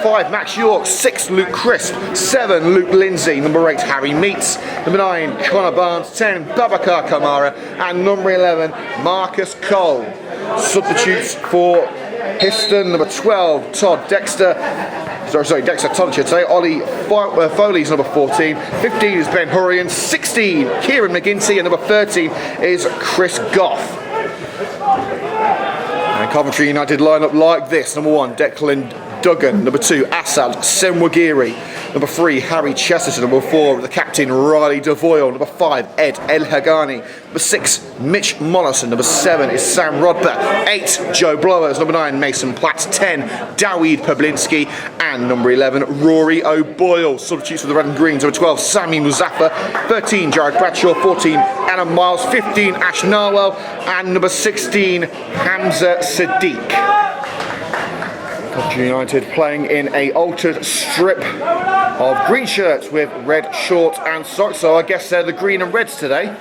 5, Max York. 6, Luke Crisp. 7, Luke Lindsay. Number 8, Harry Meets. Number 9, Connor Barnes. 10, Babacar Kamara. And number 11, Marcus Cole. Substitutes for Histon, number 12, Todd Dexter. Dexter Todd today. Ollie Foley's number 14. 15 is Ben Hurrian. 16, Kieran McGinty. And number 13 is Chris Goff. And Coventry United line up like this. Number 1, Declan Duggan. Number 2, Asad Senwagiri. Number 3, Harry Chesterton. Number 4, the captain, Riley Devoyle. Number 5, Ed El Hagani. Number 6, Mitch Mollison. Number 7 is Sam Rodber. 8, Joe Blowers. Number 9, Mason Platt. 10, Dawid Pablinski. And number 11, Rory O'Boyle. Substitutes for the Red and Greens. Number 12, Sami Muzaffar. 13, Jared Bradshaw. 14, Anna Miles. 15, Ash Narwell. And number 16, Hamza Sadiq. Coventry United playing in a altered strip of green shirts with red shorts and socks, so I guess they're the green and reds today.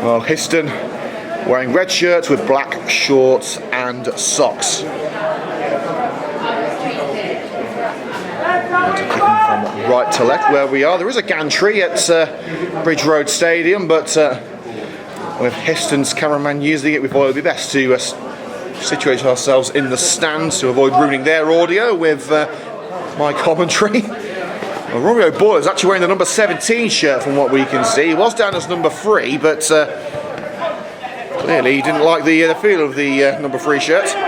Well, Histon wearing red shirts with black shorts and socks. From right to left where we are, there is a gantry at Bridge Road Stadium, but with Histon's cameraman using it, we thought it would be best to situate ourselves in the stands to avoid ruining their audio with my commentary. Well, Rory O'Boyle is actually wearing the number 17 shirt from what we can see. He was down as number 3, but clearly he didn't like the feel of the number 3 shirt. So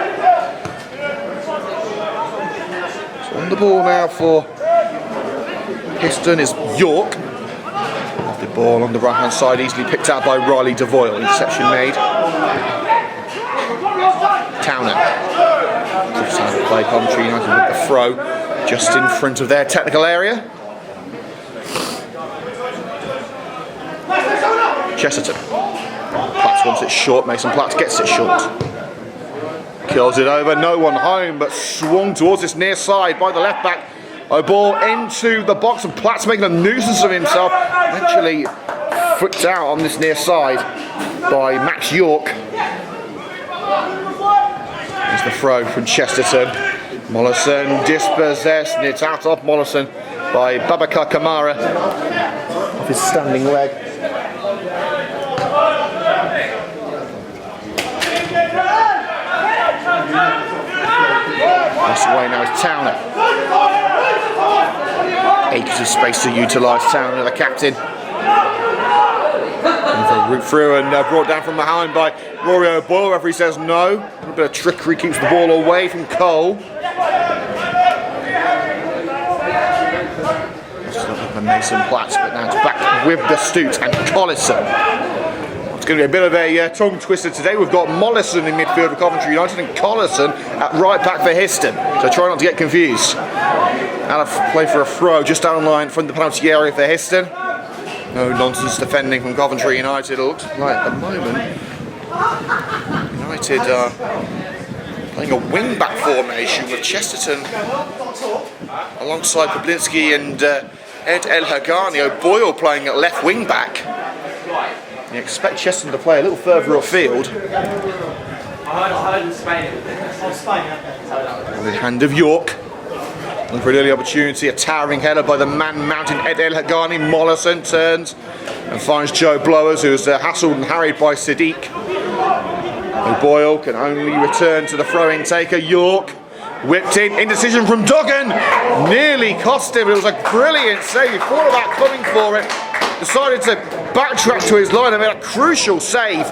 on the ball now for Histon is York. Off the ball on the right hand side, easily picked out by Riley Devoyle. Interception made. Towner. Good side of play, Coventry United with the throw just in front of their technical area. Chesterton. Platt wants it short, Mason Platt gets it short. Kills it over, no one home, but swung towards this near side by the left back. A ball into the box and Platt's making a nuisance of himself. Eventually flicked out on this near side by Max York. There's the throw from Chesterton. Mollison dispossessed, and it's out off Mollison by Babacar Kamara off his standing leg. This away now is Towner. Acres of space to utilise. Towner, the captain. Route through and brought down from behind by Rory O'Boyle. Referee says no. A little bit of trickery keeps the ball away from Cole. Just looking for Mason Platt, but now it's back with the Stoots and Collison. It's going to be a bit of a tongue twister today. We've got Mollison in midfield for Coventry United and Collison at right back for Histon. So try not to get confused. Out of play for a throw just down the line from the penalty area for Histon. No nonsense defending from Coventry United. It looks like at the moment United are playing a wing-back formation with Chesterton alongside Pablinski and Ed El Hagani. O'Boyle playing at left wing-back. You expect Chesterton to play a little further upfield. The hand of York. Looking for an early opportunity, a towering header by the man mountain Ed El Hagani. Mollison turns and finds Joe Blowers, who is hassled and harried by Sadiq. O'Boyle can only return to the throw-in taker. York whipped in, indecision from Duggan, nearly cost him. It was a brilliant save. He thought about coming for it, decided to backtrack to his line and made a crucial save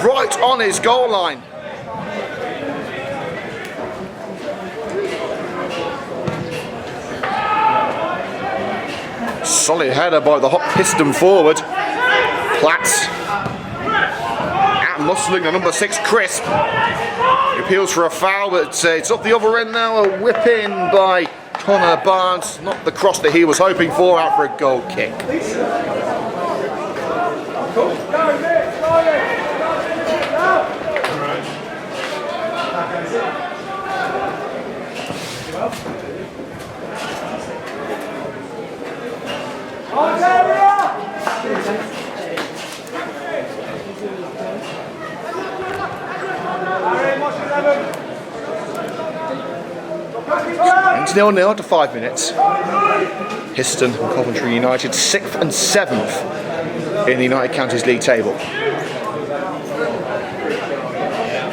right on his goal line. Solid header by the hot Histon forward. Platt out muscling the number 6 Crisp. He appeals for a foul, but it's up the other end now. A whip in by Connor Barnes. Not the cross that he was hoping for, out for a goal kick. It's 0-0 after 5 minutes. Histon and Coventry United 6th and 7th in the United Counties League table.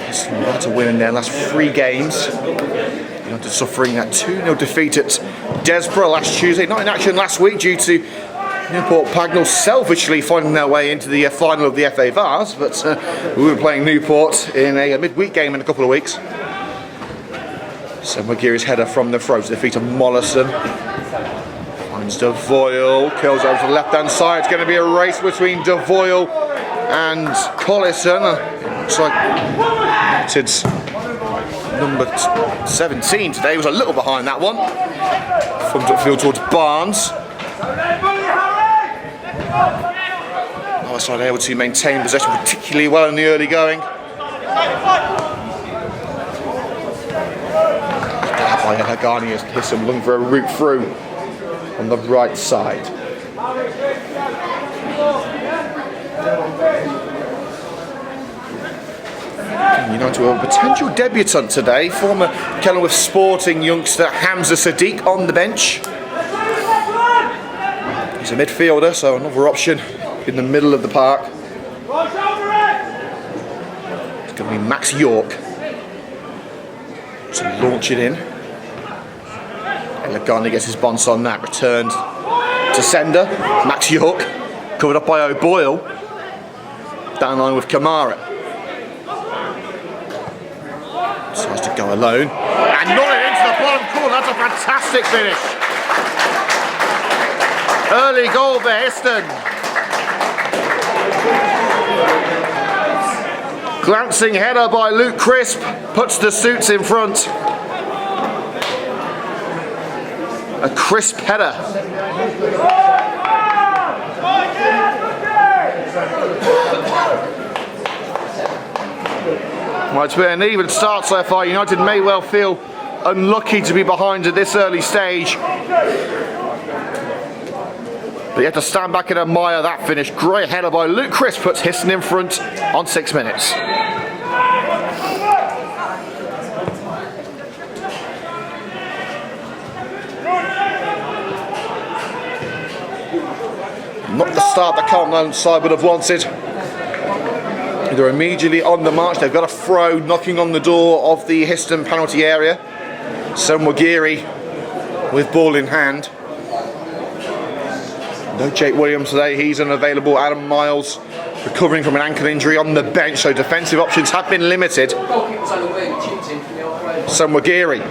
Histon had to win in their last 3 games. United suffering that 2-0 defeat at Desborough last Tuesday. Not in action last week due to Newport Pagnell selfishly finding their way into the final of the FA Vars, but we were playing Newport in a midweek game in a couple of weeks. So McGeary's header from the throat to defeat of Mollison. Finds Devoyle, curls over to the left-hand side. It's going to be a race between Devoyle and Collison. Looks like United's number 17 today was a little behind that one. Thumbs upfield towards Barnes. Other side able to maintain possession particularly well in the early going. By Hagani as Histon looking for a route through on the right side. United with a potential debutant today, former Kenilworth Sporting youngster Hamza Sadiq on the bench. He's a midfielder, so another option in the middle of the park. It's going to be Max York to launch it in. Lagani gets his bonce on that, returned to sender. Max York, covered up by O'Boyle. Down line with Kamara. Tries to go alone. And not it into the bottom corner, that's a fantastic finish. Early goal for Histon. Glancing header by Luke Crisp puts the Suits in front. A crisp header. Well, it's been an even start so far. United may well feel unlucky to be behind at this early stage. But you have to stand back and admire that finish. Great header by Luke Crisp puts Histon in front on 6 minutes. Not the start that Carlton side would have wanted. They're immediately on the march. They've got a throw knocking on the door of the Histon penalty area. Wagiri with ball in hand. No Jake Williams today, he's unavailable. Adam Miles recovering from an ankle injury on the bench, so defensive options have been limited. Wagiri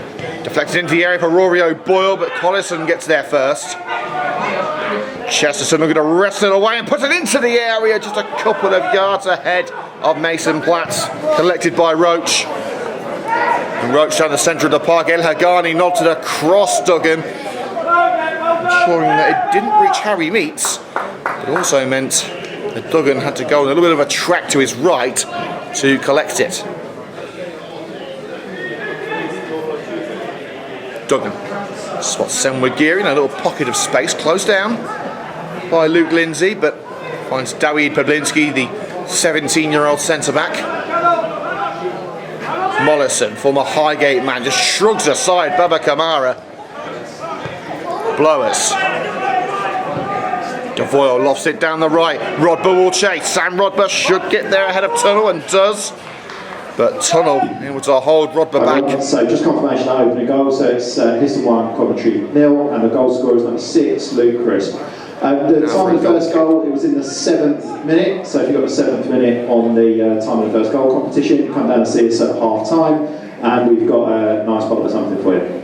deflected into the area for Rory O'Boyle, but Collison gets there first. Chesterton looking to wrestle it away and put it into the area just a couple of yards ahead of Mason Platts, collected by Roach. And Roach down the centre of the park. El Hagani nodded across Duggan, ensuring that it didn't reach Harry Meats, but also meant that Duggan had to go on a little bit of a track to his right to collect it. Duggan spots Wagiri in a little pocket of space, closed down by Luke Lindsay, but finds Dawid Pablinski, the 17-year-old centre-back. Mollison, former Highgate man, just shrugs aside Baba Kamara. Blowers. Devoyle lofts it down the right. Rodber will chase. Sam Rodber should get there ahead of Tunnel and does. But Tunnel able to hold Rodber back. So just confirmation that opening goal. So it's Histon 1, Coventry 0, and the goal scorer is number 6, Luke Crisp. The time of the first goal, it was in the 7th minute. So if you got the 7th minute on the time of the first goal competition, come down and see us at half time, and we've got a nice bottle of something for you.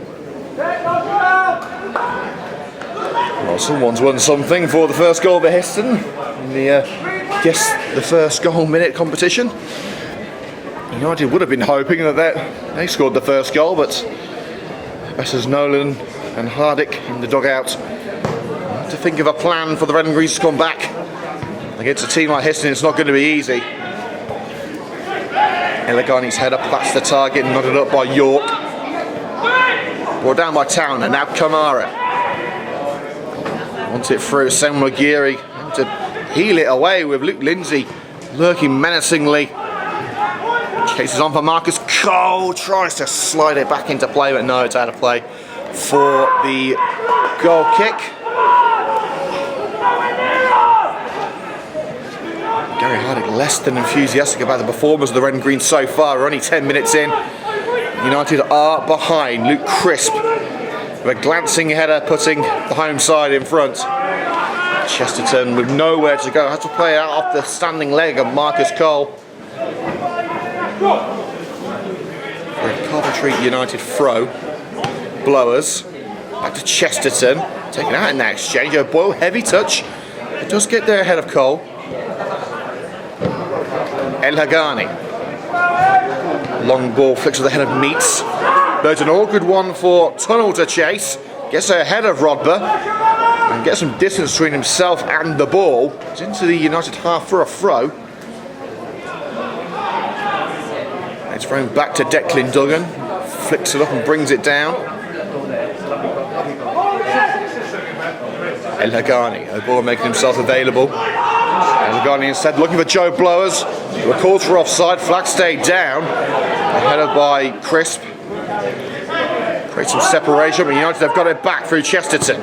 Well, someone's won something for the first goal for Histon in the the first goal minute competition. United would have been hoping that they scored the first goal, but Bessers Nolan and Hardick in the dugout to think of a plan for the Red and Greens to come back. Against a team like Histon, it's not going to be easy. Elagani's header plats the target, nodded up by York. Brought down by Town, and now Kamara. Wants it through, Wagiri to heel it away with Luke Lindsay lurking menacingly. Chases on for Marcus Cole, tries to slide it back into play, but no, it's out of play for the goal kick. Gary Hardick less than enthusiastic about the performance of the red and green so far. We're only 10 minutes in. United are behind. Luke Crisp with a glancing header putting the home side in front. Chesterton with nowhere to go. Has to play out off the standing leg of Marcus Cole. For a Coventry United throw. Blowers. Back to Chesterton. Taken out in that exchange. O'Boyle, heavy touch. It does get there ahead of Cole. El Hagani. Long ball flicks to the head of Meats. But it's an awkward one for Tunnel to chase. Gets ahead of Rodber. And gets some distance between himself and the ball. It's into the United half for a throw. It's thrown back to Declan Duggan. Flicks it up and brings it down. El Hagani. O'Boyle making himself available. El Hagani instead looking for Joe Blowers. The calls for offside. Flag stayed down. Headed by Crisp. Creates some separation, but United have got it back through Chesterton.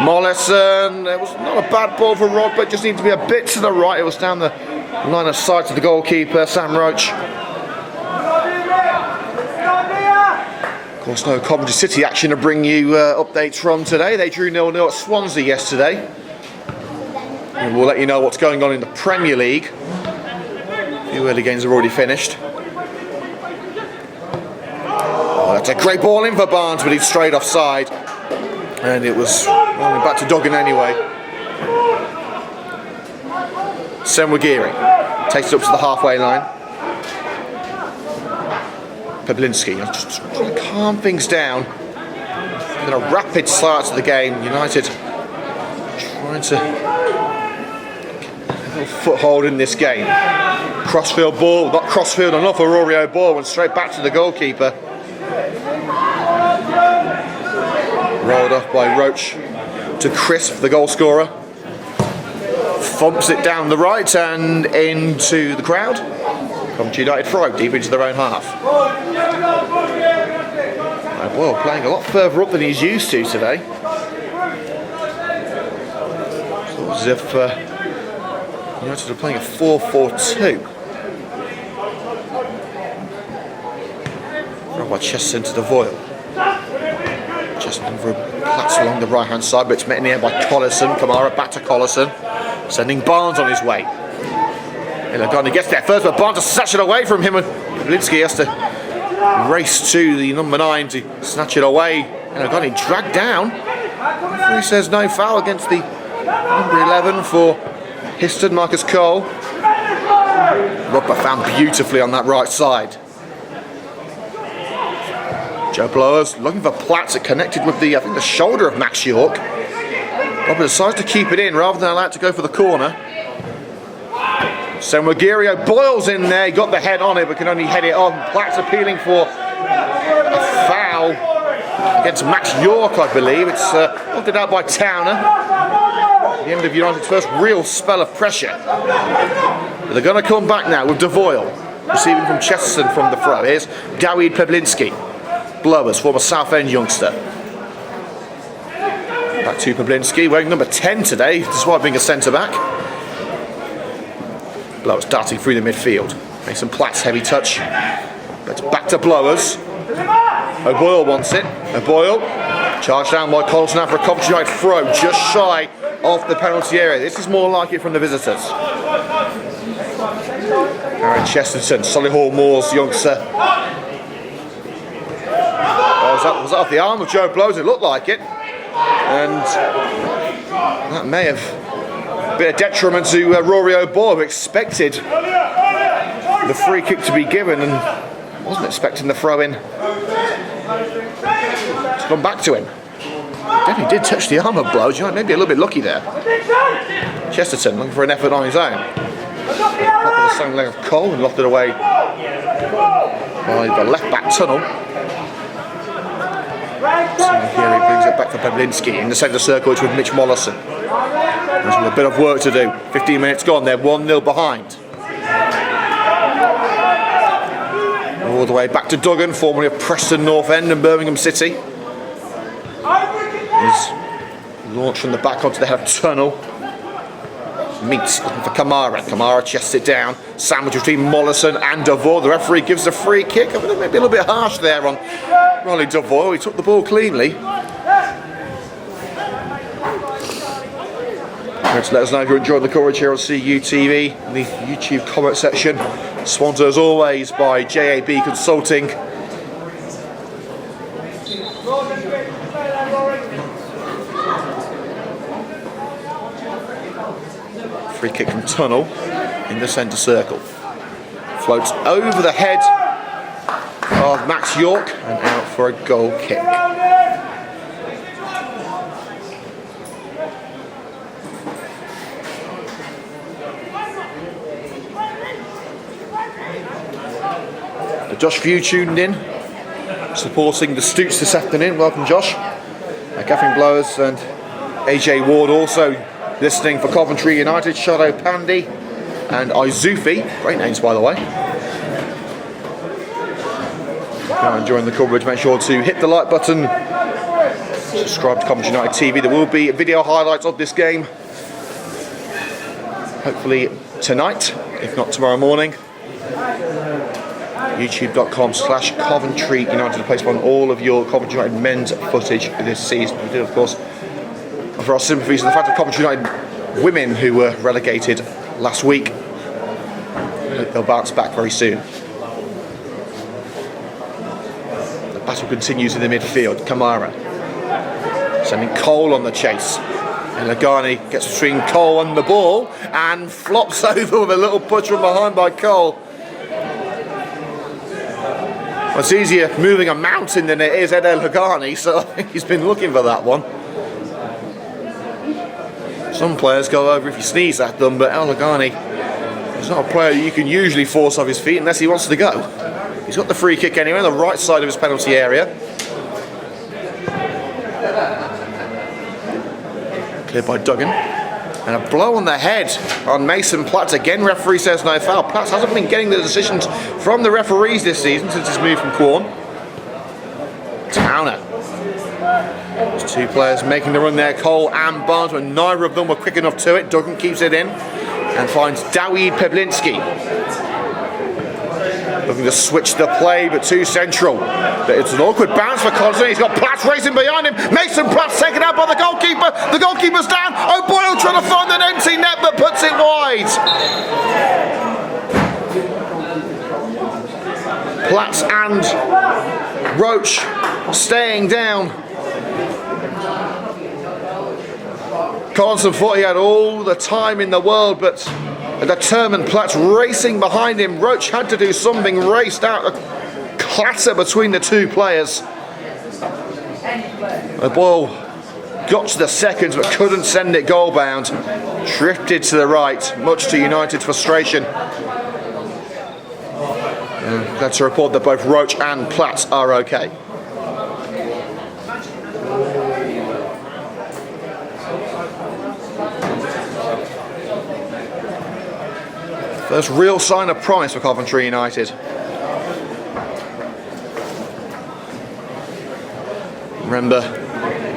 Mollison. It was not a bad ball for Rod, but just needed to be a bit to the right. It was down the line of sight to the goalkeeper, Sam Roach. Of course, no Coventry City action to bring you updates from today. They drew 0-0 at Swansea yesterday. And we'll let you know what's going on in the Premier League. A few early games have already finished. Oh, that's a great ball in for Barnes, but he's straight offside. And it was rolling back to Duggan anyway. Senwagiri takes it up to the halfway line. Peblinski just trying to calm things down. In a rapid start to the game, United trying to get a little foothold in this game. Crossfield ball, not crossfield enough for Rory O'Boyle, went straight back to the goalkeeper. Rolled off by Roach to Crisp, the goal scorer. Thumps it down the right and into the crowd. Coventry United throw deep into their own half. Well, playing a lot further up than he's used to today. It's as if United are playing a 4-4-2. Thrown by Chesterton to Devoyle. Chesterton for a Platts along the right hand side, but it's met in the air by Collison. Kamara back to Collison, sending Barnes on his way. Ilagani gets there first, but Barnes to snatch it away from him, and Pavlinsky has to race to the number 9 to snatch it away. Ilagani dragged down. He says no foul against the number 11 for Histon, Marcus Cole. Robber found beautifully on that right side. Joe Blowers looking for Platts. It connected with the, I think, the shoulder of Max York. Robber decides to keep it in rather than allow it to go for the corner. Senwagiri O'Boyle's in there. He got the head on it, but can only head it on. Platts appealing for a foul against Max York, I believe. It's opted out by Towner. The end of United's first real spell of pressure. But they're going to come back now with Devoyle receiving from Chesterton from the throw. Here's Dawid Peblinski. Blowers, former Southend youngster. Back to Peblinski, wearing number 10 today, despite being a centre-back. Blowers darting through the midfield. Mason Platts, heavy touch. But back to Blowers. O'Boyle wants it. O'Boyle, charged down by Colton after a Coventry United throw, just shy of the penalty area. This is more like it from the visitors. Aaron Chesterton, Solihull Moors youngster. Was that off the arm of Joe Blowers? It looked like it. And that may have been a detriment to Rory O'Boyle, who expected the free kick to be given and wasn't expecting the throw in. It's gone back to him. Definitely did touch the arm of Blowers. You know, maybe a little bit lucky there. Chesterton looking for an effort on his own. Pop of the second leg of Cole and lofted away by the left back Tunnel. Here he brings it back for Pavlinsky in the centre circle. It's with Mitch Mollison. There's a bit of work to do. 15 minutes gone, they're 1-0 behind. All the way back to Duggan, formerly of Preston North End and Birmingham City. He's launched from the back onto the head of Tunnel. Meets for Kamara. Kamara chests it down. Sandwich between Mollison and Devoy. The referee gives a free kick. I mean, maybe a little bit harsh there on Ronnie Devoy. He took the ball cleanly. To let us know if you're enjoying the coverage here on CUTV in the YouTube comment section. Sponsored as always by JAB Consulting. Free kick from Tunnel in the centre circle. Floats over the head of Max York and out for a goal kick. Josh Few tuned in, supporting the Stoots this afternoon. Welcome, Josh. Catherine Blowers and AJ Ward also listening for Coventry United. Shadow Pandy and Izufi. Great names, by the way. If you're enjoying the coverage, make sure to hit the like button. Subscribe to Coventry United TV. There will be video highlights of this game. Hopefully tonight, if not tomorrow morning. YouTube.com/Coventry United, a place on all of your Coventry United men's footage this season. We do, of course, offer our sympathies to the fact of Coventry United women who were relegated last week. They'll bounce back very soon. The battle continues in the midfield. Kamara sending Cole on the chase. And Lagani gets between Cole and the ball and flops over with a little push from behind by Cole. Well, it's easier moving a mountain than it is Ed El Hagani, so I think he's been looking for that one. Some players go over if you sneeze at them, but El Hagani is not a player you can usually force off his feet unless he wants to go. He's got the free kick anyway on the right side of his penalty area. Cleared by Duggan. And a blow on the head on Mason Platts. Again, referee says no foul. Platts hasn't been getting the decisions from the referees this season since his move from Quorn. Towner. There's two players making the run there, Cole and Barnes, but neither of them were quick enough to it. Duggan keeps it in and finds Dawid Peblinski. Looking to switch the play, but too central. But it's an awkward bounce for Collison. He's got Platts racing behind him. Mason Platts taken out by the goalkeeper. The goalkeeper's down. O'Boyle trying to find an empty net, but puts it wide. Platts and Roach staying down. Collison thought he had all the time in the world, but a determined Platts racing behind him. Roach had to do something, raced out a clatter between the two players. The ball got to the seconds but couldn't send it goal bound. Drifted to the right, much to United's frustration. Glad to report that both Roach and Platts are okay. First real sign of promise for Coventry United. Remember,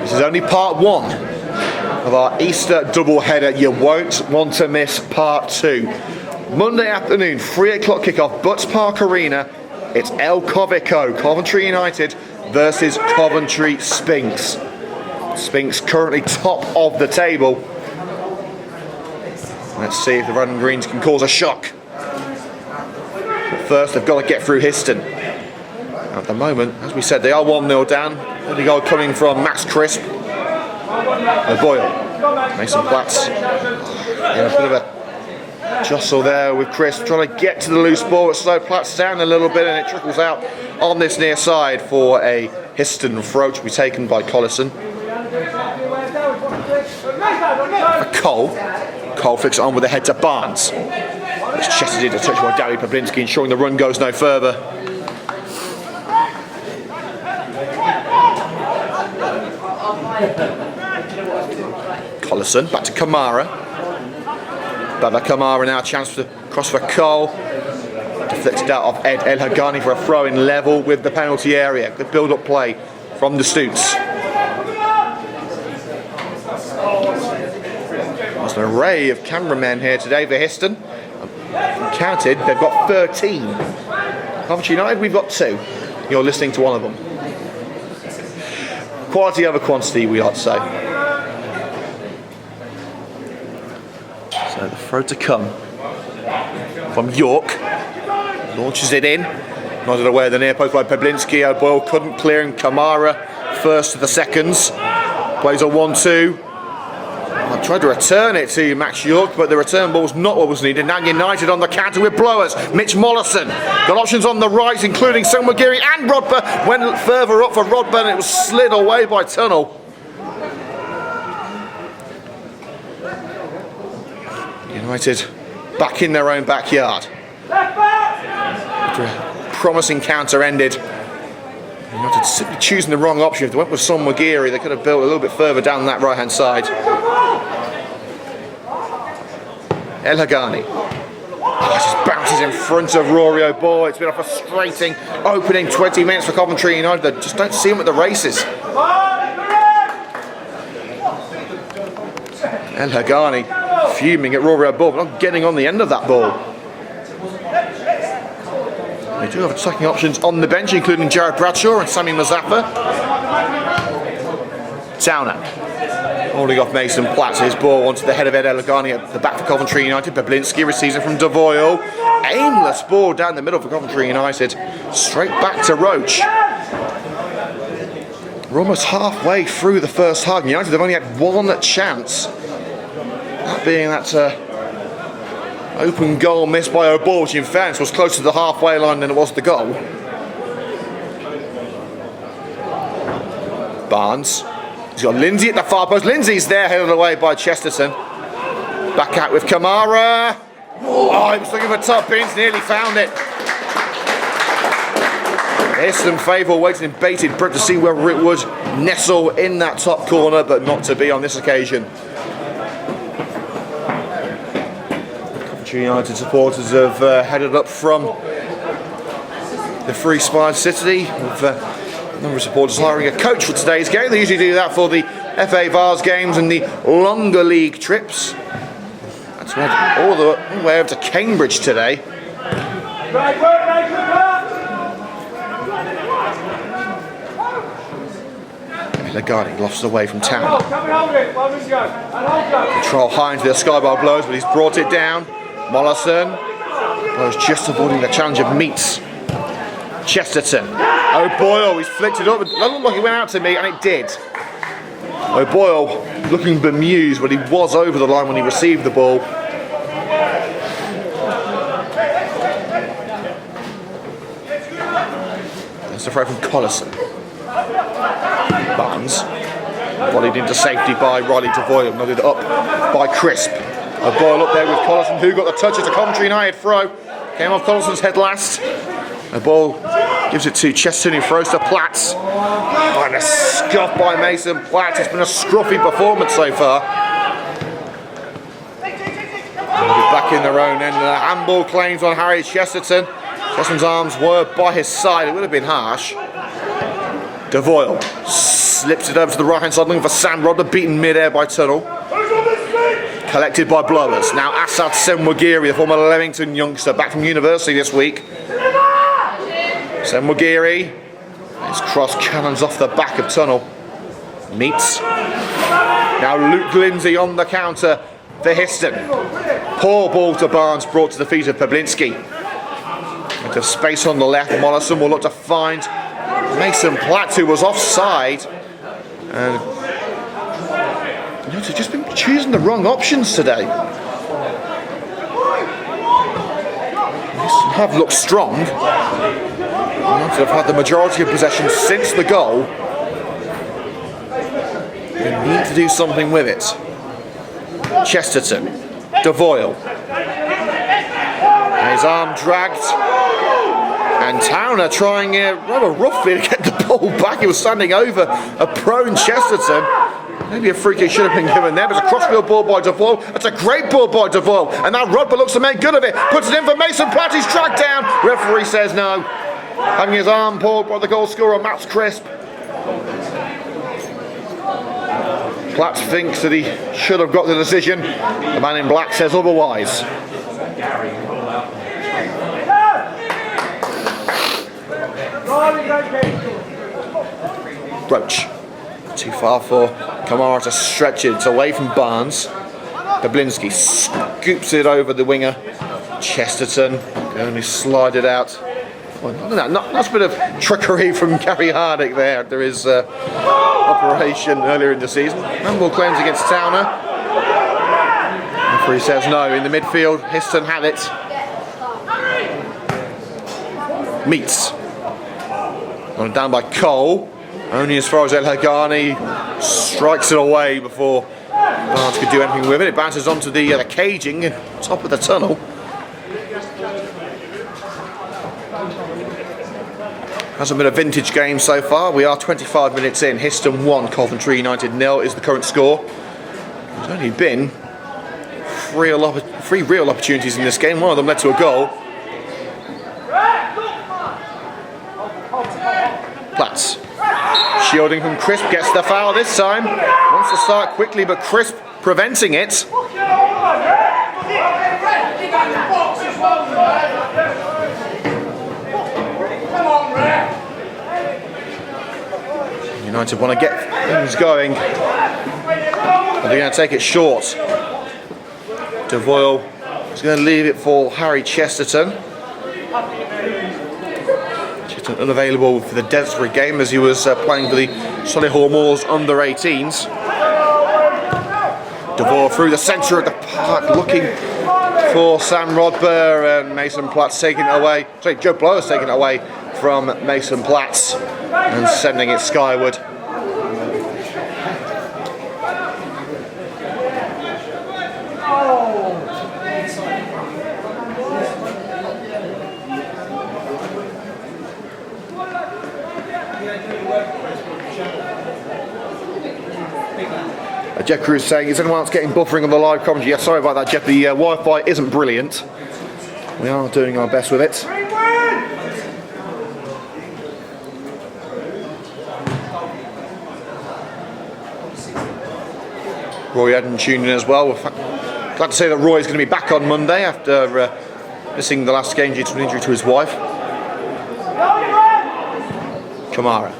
this is only part one of our Easter doubleheader. You won't want to miss part two. Monday afternoon, 3 o'clock kickoff, Butts Park Arena. It's El Covico, Coventry United versus Coventry Spinks. Spinks currently top of the table. Let's see if the Red and Greens can cause a shock. But first, they've got to get through Histon. At the moment, as we said, they are 1-0 down. The goal coming from Max Crisp. Boyle. Mason Platts. Yeah, a bit of a jostle there with Crisp, trying to get to the loose ball. It slows Platts down a little bit and it trickles out on this near side for a Histon throw to be taken by Collison. For Cole. Cole flicks it on with a head to Barnes. It's chested into touch by Dawid Peblinski, ensuring the run goes no further. Collison back to Kamara. Baba Kamara now, chance to cross for Cole. deflected out of Ed El Hagani for a throw-in level with the penalty area. Good build-up play from the Stoots. There's an array of cameramen here today for Histon. Counted, they've got 13. Coventry United, we've got 2. You're listening to one of them. Quality over quantity, we ought to say. So the throw to come from York. Launches it in. Nodded away at the near post by Peblinski. O'Boyle couldn't clear him. Kamara first to the seconds. Plays a 1-2. I tried to return it to Max York, but the return ball was not what was needed. Now United on the counter with blowers. Mitch Mollison got options on the right, including Senwagiri and Rodber. Went further up for Rodber, and it was slid away by Tunnel. United back in their own backyard. After a promising counter ended, United simply choosing the wrong option. If they went with Senwagiri, they could have built a little bit further down that right hand side. El Hagani just bounces in front of Rory O'Boyle. It's been a frustrating opening 20 minutes for Coventry United. They just don't see him at the races. El Hagani fuming at Rory O'Boyle, but not getting on the end of that ball. They do have attacking options on the bench, including Jared Bradshaw and Sami Mazaffa. Towner holding off Mason Platt, his ball onto the head of Ed El Hagani at the back for Coventry United. Peblinski receives it from Devoyle. Aimless ball down the middle for Coventry United. Straight back to Roach. We're almost halfway through the first half. United have only had one chance. That being that open goal missed by O'Boyle, which in fairness was closer to the halfway line than it was the goal. Barnes. He's got Lindsay at the far post. Lindsay's there, headed away by Chesterton. Back out with Kamara. Oh, he was looking for top pins, nearly found it. Here's some favour waiting in bated breath to see whether it would nestle in that top corner, but not to be on this occasion. Coventry United supporters have headed up from the Free Spine City with a number of supporters hiring a coach for today's game. They usually do that for the FA Vars games and the longer league trips. That's all the way over to Cambridge today. Lagarde lofts away from town. Control high into the skybar blows, but he's brought it down. Mollison blows just avoiding the challenge of Meats. Chesterton. O'Boyle, he's flicked it up. It looked like it went out to me, and it did. O'Boyle looking bemused, but he was over the line when he received the ball. That's the throw from Collison. Barnes volleyed into safety by Riley Devoyle, nodded up by Crisp. O'Boyle up there with Collison, who got the touch at a Coventry United throw. Came off Collison's head last. O'Boyle gives it to Chesterton, who throws to Platts. Oh, and a scuff by Mason Platt. It's been a scruffy performance so far. Back in their own end. Handball claims on Harry Chesterton. Chesterton's arms were by his side. It would have been harsh. Devoyle slips it over to the right hand side, looking for Sam Rodder, beaten mid-air by Tunnel. Collected by blowers. Now Asad Senwagiri, the former Leamington youngster, back from university this week. Senwagiri, his cross cannons off the back of Tunnel. Meets. Now Luke Lindsay on the counter for Histon. Poor ball to Barnes, brought to the feet of Peblinski. Into space on the left, Mollison will look to find Mason Platt, who was offside. And they've just been choosing the wrong options today. They have looked strong. United have had the majority of possession since the goal. They need to do something with it. Chesterton, Devoyle. His arm dragged. And Towner trying rather roughly to get the ball back. He was standing over a prone Chesterton. Maybe a free kick should have been given there, but it's a crossfield ball by Devoyle. That's a great ball by Devoyle. And now Rodber looks to make good of it. Puts it in for Mason Platt. He's tracked down. Referee says no. Having his arm pulled by the goal scorer, Max Crisp. Platt thinks that he should have got the decision. The man in black says otherwise. Roach. Too far for Kamara to stretch it. It's away from Barnes. Bablinski scoops it over the winger. Chesterton can only slide it out. Well, look at that. That's a bit of trickery from Gary Hardick there. There is operation earlier in the season. Handball claims against Towner. Referee says no. In the midfield, Histon had it. Meets. Gone down by Cole. Only as far as El Hagani strikes it away before Barnes could do anything with it. It bounces onto the caging top of the tunnel. Hasn't been a vintage game so far. We are 25 minutes in. Histon 1, Coventry United 0 is the current score. There's only been three real opportunities in this game. One of them led to a goal. Platts. Shielding from Crisp, gets the foul this time. Wants to start quickly, but Crisp preventing it. United want to get things going. But they're going to take it short. Devoyle is going to leave it for Harry Chesterton. Unavailable for the Desbury game as he was playing for the Solihull Moors under 18s. Devoyle through the centre of the park looking for Sam Rodber, and Mason Platt's taking it away. Sorry, Joe Blower's taking it away from Mason Platt and sending it skyward. Jeff Cruz saying, is anyone else getting buffering on the live commentary? Yeah, sorry about that, Jeff. The Wi-Fi isn't brilliant. We are doing our best with it. Roy Eden tuned in as well. We're glad to say that Roy is going to be back on Monday after missing the last game due to an injury to his wife. Kamara.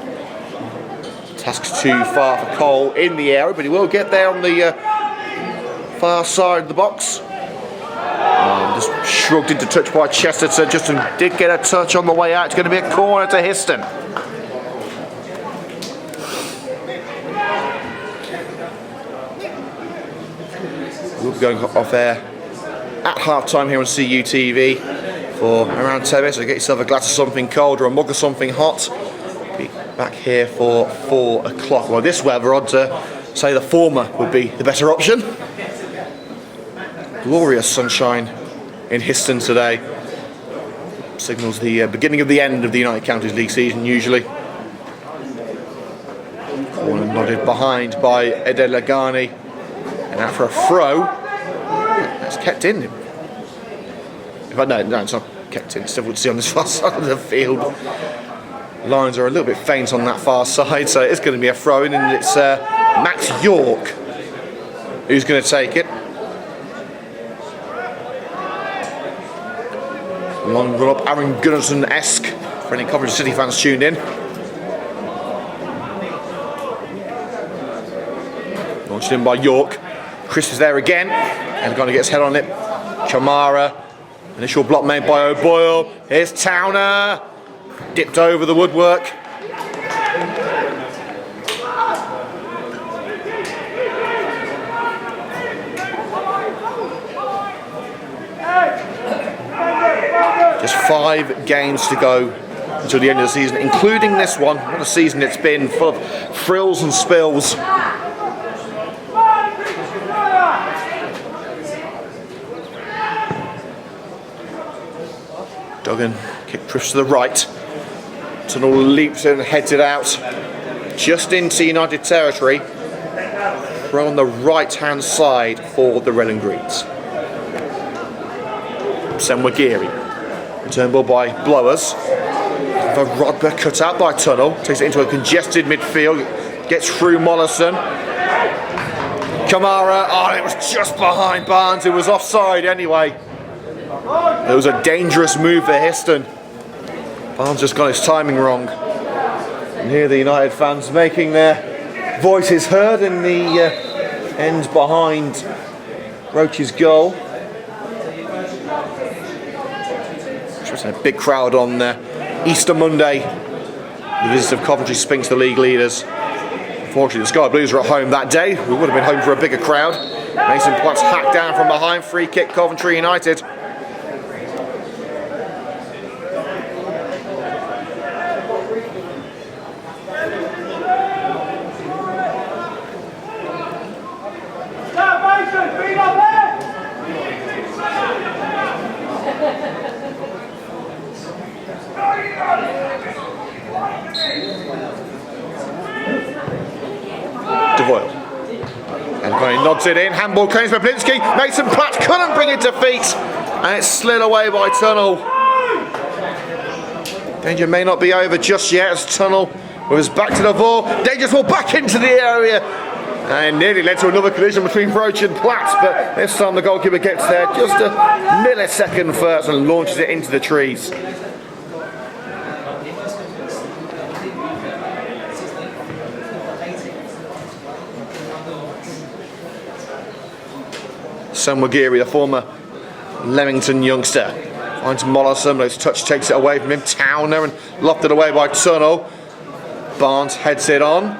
Task's too far for Cole in the area, but he will get there on the far side of the box. Just shrugged into touch by Chesterton. Justin did get a touch on the way out. It's going to be a corner to Histon. We'll be going off there at half time here on CUTV for around 10 minutes. So get yourself a glass of something cold or a mug of something hot. Back here for 4 o'clock. Well, this weather, I'd say the former would be the better option. Glorious sunshine in Histon today. Signals the beginning of the end of the United Counties League season, usually. Corner nodded behind by Ed Lagani. And out for a throw. That's kept in. No, it's not kept in. It's difficult to see on this far side of the field. Lines are a little bit faint on that far side, so it's going to be a throw-in, and it's Max York who's going to take it. Long run up, Aaron Gunnarsson-esque for any Coventry City fans tuned in. Launched in by York. Chris is there again, and going to get his head on it. Kamara, initial block made by O'Boyle. Here's Towner. Dipped over the woodwork. Just 5 games to go until the end of the season, including this one. What a season it's been, full of frills and spills. Duggan kick drifts to the right. Tunnel leaps in and heads it out just into United territory. Throw on the right-hand side for the red and greens. Senwagiri. Return ball by Blowers. The Rodber cut out by Tunnel. Takes it into a congested midfield. Gets through Mollison. Kamara. Oh, it was just behind Barnes. It was offside anyway. It was a dangerous move for Histon. Barnes just got his timing wrong. And here the United fans making their voices heard in the end behind Roach's goal. Just a big crowd on Easter Monday. The visitors of Coventry Spinks, the league leaders. Unfortunately, the Sky Blues were at home that day. We would have been home for a bigger crowd. Mason Platt's hacked down from behind. Free kick, Coventry United. Devoyle. And when he nods it in, handball claims Bablinski. Mason Platt couldn't bring it to feet. And it's slid away by Tunnel. Danger may not be over just yet as Tunnel with his back to the ball. Dangerous ball back into the area. And nearly led to another collision between Roach and Platt. But this time the goalkeeper gets there just a millisecond first and launches it into the trees. Senwagiri, the former Leamington youngster, finds Mollison, but his touch takes it away from him. Towner and lofted away by Tunnel. Barnes heads it on.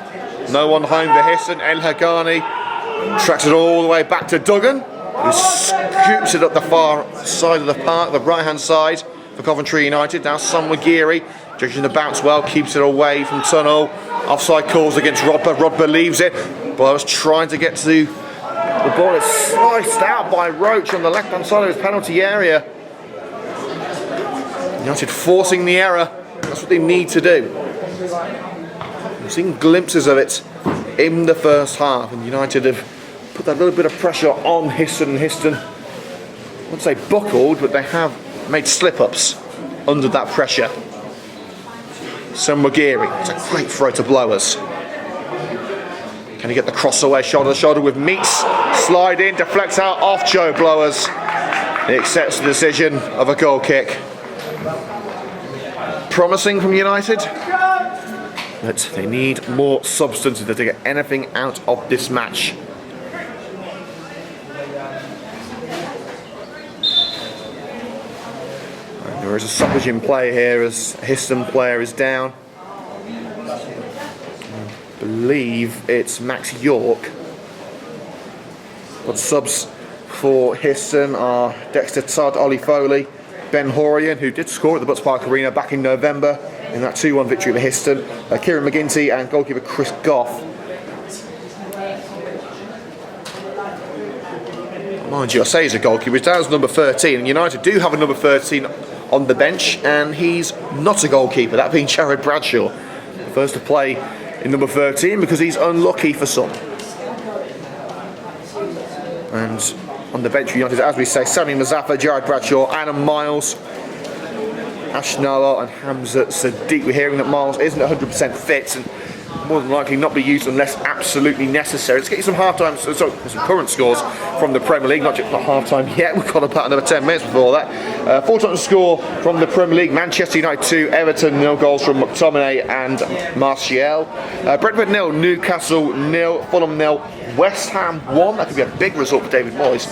No one home for Histon. El Hagani tracks it all the way back to Duggan, who scoops it up the far side of the park, the right hand side for Coventry United. Now Senwagiri, judging the bounce well, keeps it away from Tunnel. Offside calls against Rodber. Rodber leaves it, but I was trying to get to the ball. Is sliced out by Roach on the left hand side of his penalty area. United forcing the error. That's what they need to do. We've seen glimpses of it in the first half, and United have put that little bit of pressure on Histon, and Histon, I wouldn't say buckled, but they have made slip-ups under that pressure. Senwagiri, it's a great throw to Blowers. Can he get the cross away, shoulder to shoulder with Meats? Slide in, deflects out off Joe Blowers. He accepts the decision of a goal kick. Promising from United, but they need more substance to get anything out of this match. And there is a stoppage in play here as a Histon player is down. I believe it's Max York. But subs for Histon are Dexter Todd, Ollie Foley, Ben Horian, who did score at the Butts Park Arena back in November in that 2-1 victory over Histon, Kieran McGinty and goalkeeper Chris Goff. Mind you, I say he's a goalkeeper, he's down as number 13, and United do have a number 13 on the bench, and he's not a goalkeeper, that being Jared Bradshaw. First to play in number 13 because he's unlucky for some. And on the bench for United, as we say, Sami Mazaffa, Jared Bradshaw, Adam Miles, Ash Noah and Hamza Sadiq. We're hearing that Miles isn't 100% fit and more than likely not be used unless absolutely necessary. Let's get you some some current scores from the Premier League, not half-time yet. We've got about another 10 minutes before that. Full time score from the Premier League: Manchester United 2, Everton 0, goals from McTominay and Martial. Brentford 0, Newcastle 0, Fulham 0, West Ham 1. That could be a big result for David Moyes.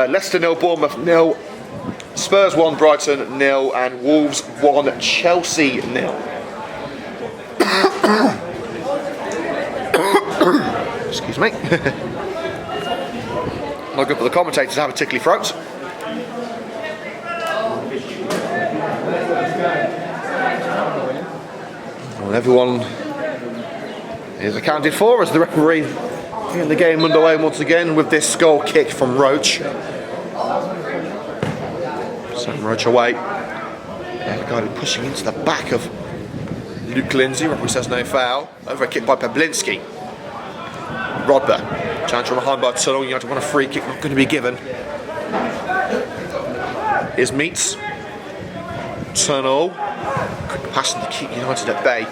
Leicester 0, Bournemouth 0, Spurs 1, Brighton 0, and Wolves 1, Chelsea 0. Excuse me. Not good for the commentators to have a tickly throat. Well, everyone is accounted for as the referee getting the game underway once again with this goal kick from Roach. Sent Roach away. And the guy pushing into the back of Luke Lindsay. Referee says no foul. Over a kick by Pablinski. Rodber, challenge from behind by Tunnel. United want a free kick, not going to be given. Here's Meats. Tunnel. Quick passing to keep United at bay.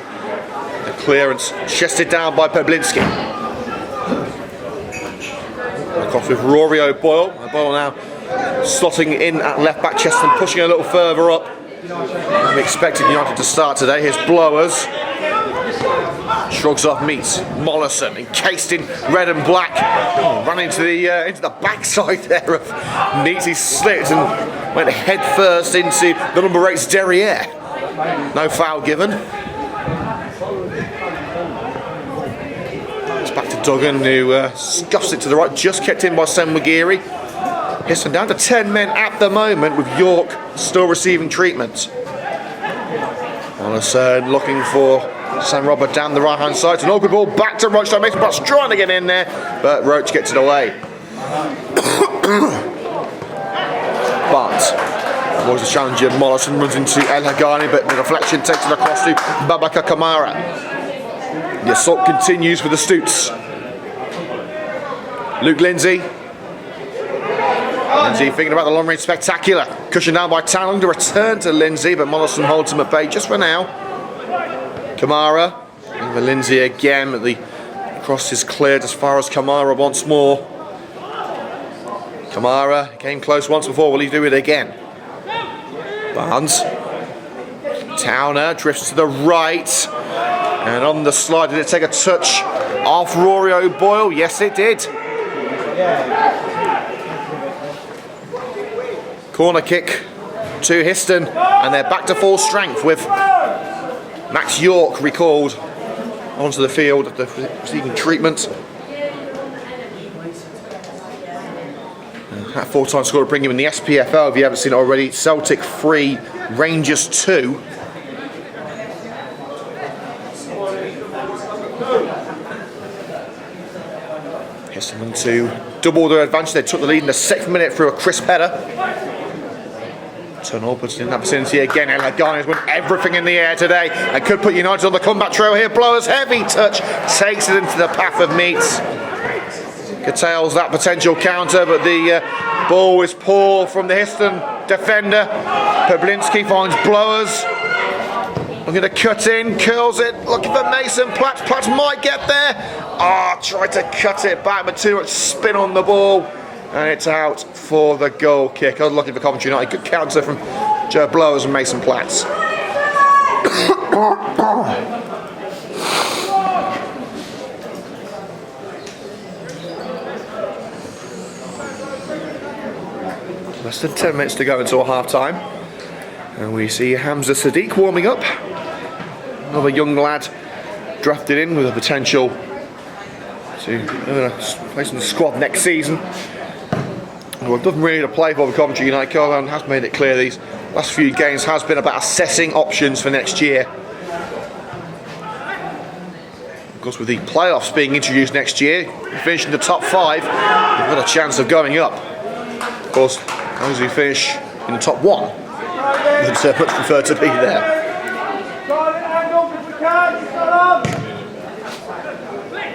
The clearance chested down by Peblinski. Back off with Rory O'Boyle. O'Boyle now slotting in at left back, Cheston pushing a little further up. I'm expecting United to start today. Here's Blowers. Shrugs off Meats. Mollison encased in red and black. Ran into the backside there of Meats. He slipped and went head first into the number 8's derriere. No foul given. It's back to Duggan, who scuffs it to the right, just kept in by Senwagiri. Histon down to 10 men at the moment, with York still receiving treatment. Mollison looking for Sam Robert down the right hand side. It's an awkward ball back to Roach. Mason Platt's trying to get in there, but Roach gets it away. But was the challenger. Mollison runs into El Hagani, but the deflection takes it across to Babaka Kamara. The assault continues for the Stoots. Luke Lindsay. Lindsay thinking about the long range spectacular. Cushioned down by Talon to return to Lindsay, but Mollison holds him at bay just for now. Kamara. Over Lindsay again, but the cross is cleared as far as Kamara once more. Kamara came close once before. Will he do it again? Barnes. Towner drifts to the right. And on the slide, did it take a touch off Rory O'Boyle? Yes, it did. Corner kick to Histon. And they're back to full strength with Max York recalled onto the field after receiving treatment. That full-time score to bring him in the SPFL, if you haven't seen it already. Celtic 3, Rangers 2. Histon to double their advantage. They took the lead in the 6th minute through a crisp header. Tunnel puts it in that vicinity again. El Hagani has won everything in the air today and could put United on the comeback trail here. Blowers, heavy touch, takes it into the path of Meats. Curtails that potential counter, but the ball is poor from the Histon defender. Peblinski finds Blowers. Looking to cut in, curls it, looking for Mason Platt. Platt might get there. Tried to cut it back, but too much spin on the ball. And it's out for the goal kick. I was looking for Coventry United. Good counter from Joe Blowers and Mason Platts. Less than 10 minutes to go until half time. And we see Hamza Sadiq warming up. Another young lad drafted in with a potential to place in the squad next season. Well, doesn't really to play for the Coventry United. Carlan has made it clear these last few games has been about assessing options for next year. Of course, with the playoffs being introduced next year, finishing the top 5, you've got a chance of going up. Of course, as long as you finish in the top 1, I'd much prefer to be there.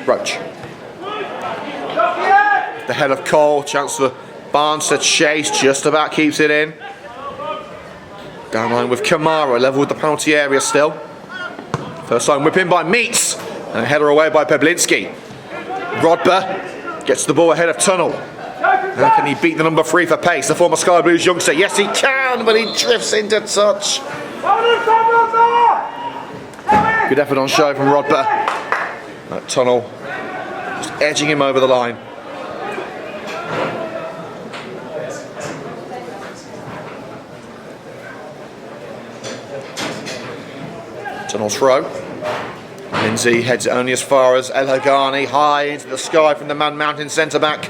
Roach. The head of Cole, chance for Barnes to chase, just about keeps it in. Down line with Kamara, level with the penalty area still. First time whip in by Meats, and a header away by Peblinski. Rodber gets the ball ahead of Tunnel. How can he beat the number 3 for pace, the former Sky Blues youngster? Yes, he can, but he drifts into touch. Good effort on show from Rodber. That Tunnel just edging him over the line. Tunnel throw. Lindsay heads it only as far as El Hagani, high into the sky from the Man Mountain centre-back.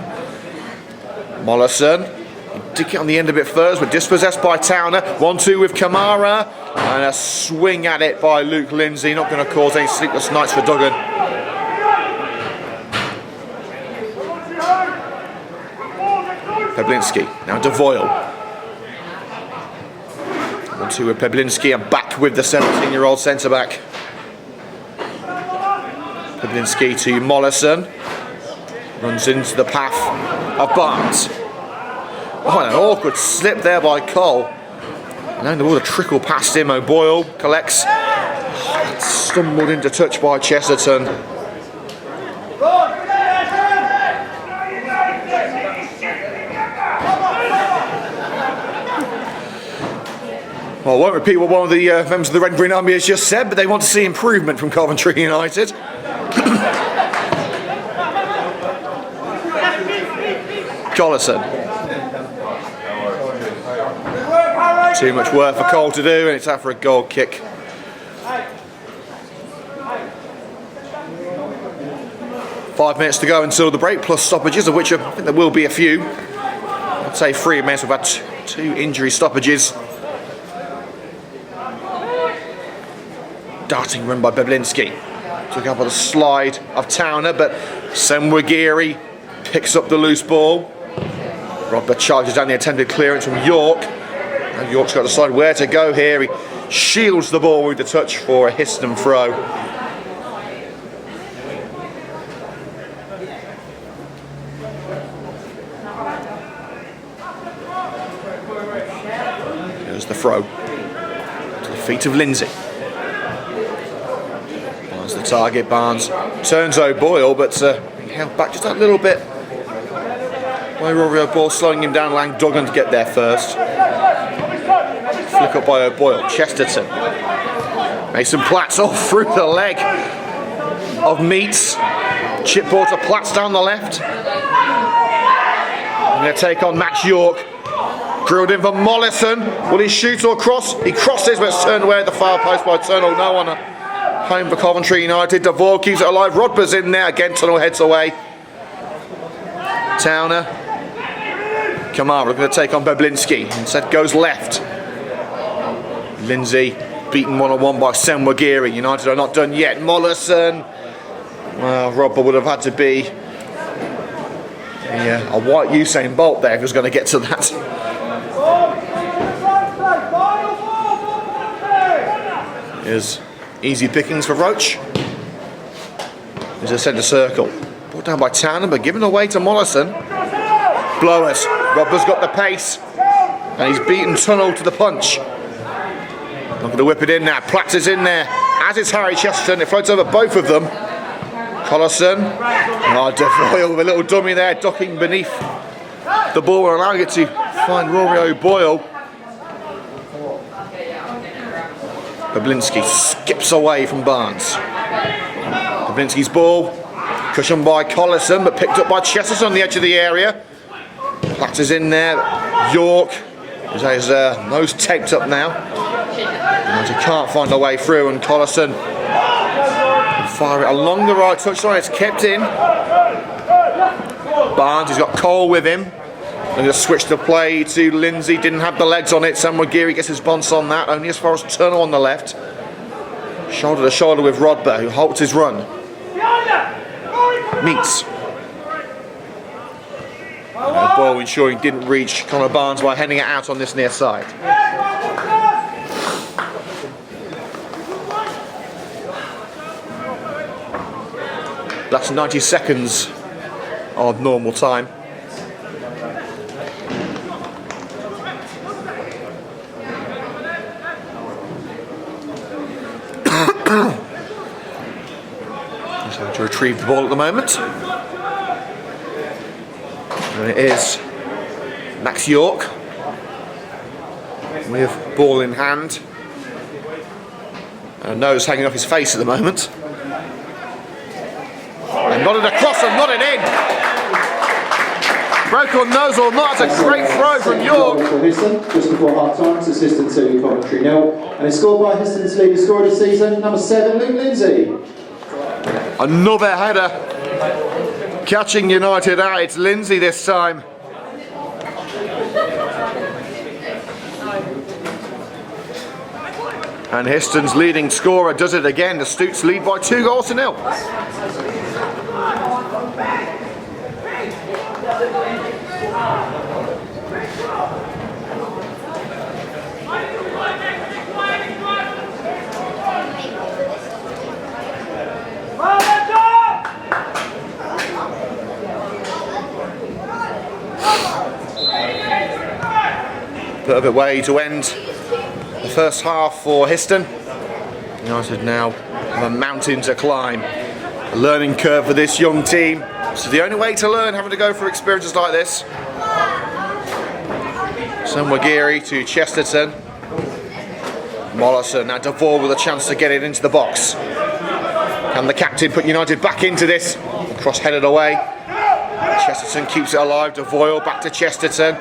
Mollison, did get on the end a bit first, but dispossessed by Towner. 1-2 with Kamara, and a swing at it by Luke Lindsay. Not going to cause any sleepless nights for Duggan. Peblinski, now Devoyle. 1-2 with Peblinski, and back with the 17-year-old centre-back. Peblinski to Mollison. Runs into the path of Barnes. Oh, an awkward slip there by Cole. Allowing the ball to trickle past him. O'Boyle collects. Stumbled into touch by Chesterton. Well, I won't repeat what one of the members of the Red and Green Army has just said, but they want to see improvement from Coventry United. Collison. Too much work for Cole to do, and it's after a goal kick. Five minutes to go until the break, plus stoppages, of which I think there will be a few. I'd say 3 minutes. We've had 2 injury stoppages. Darting run by Beblinski. Took up on the slide of Towner, but Senwagiri picks up the loose ball. Robber charges down the attempted clearance from York. And York's got to decide where to go here. He shields the ball with the touch for a Histon throw. There's the throw to the feet of Lindsay. Barnes the target. Barnes turns O'Boyle, but he held back just a little bit. By Rory O'Boyle, slowing him down, allowing Duggan to get there first. Flick up by O'Boyle. Chesterton. Mason Platts all through the leg of Meats. Chip ball to Platts down the left. I'm going to take on Max York. Drilled in for Mollison. Will he shoot or cross? He crosses, but it's turned away at the far post by Tunnel. No one home for Coventry United. Devoyle keeps it alive. Rodber's in there again. Tunnel heads away. Towner. Kamara going to take on Beblinski. Instead goes left. Lindsay beaten one-on-one by Senwagiri. United are not done yet. Mollison. Well, Rodber would have had to be a white Usain Bolt there if he was going to get to that. Here's easy pickings for Roach. There's a centre circle. Brought down by Towner, but given away to Mollison. Blowers. Rodber's got the pace. And he's beaten Tunnel to the punch. Not going to whip it in now. Platts is in there. As is Harry Chesterton. It floats over both of them. Collison. Oh, Devoyle with a little dummy there, ducking beneath the ball and allowing it to find Rory O'Boyle. Beblinski skips away from Barnes. Beblinski's ball, cushioned by Collison, but picked up by Chesterton on the edge of the area. Platts is in there. York has his nose taped up now. He can't find a way through, and Collison fire it along the right touchline. It's kept in. Barnes, he's got Cole with him. And just switch the play to Lindsay. Didn't have the legs on it. Senwagiri gets his bonce on that. Only as far as Tunnel on the left. Shoulder to shoulder with Rodber, who halts his run. Meets. Ball ensuring didn't reach Connor Barnes by heading it out on this near side. That's 90 seconds of normal time. So to retrieve the ball at the moment. And it is Max York with ball in hand. And nose hanging off his face at the moment. And nodded across and nodded in. Broke on nose or not, that's a great throw from York. For Histon, just before half time, it's Histon 2, Coventry 0. And it's scored by Histon's leading scorer this season, number 7, Luke Lindsay. Another header. Catching United out, it's Lindsay this time. And Histon's leading scorer does it again. The Stoots lead by 2-0. Perfect way to end the first half for Histon. United now have a mountain to climb. A learning curve for this young team. So the only way to learn, having to go through experiences like this. Senwagiri to Chesterton. Mollison, now Devore with a chance to get it into the box. Can the captain put United back into this? Cross headed away. Chesterton keeps it alive. Devoyle back to Chesterton.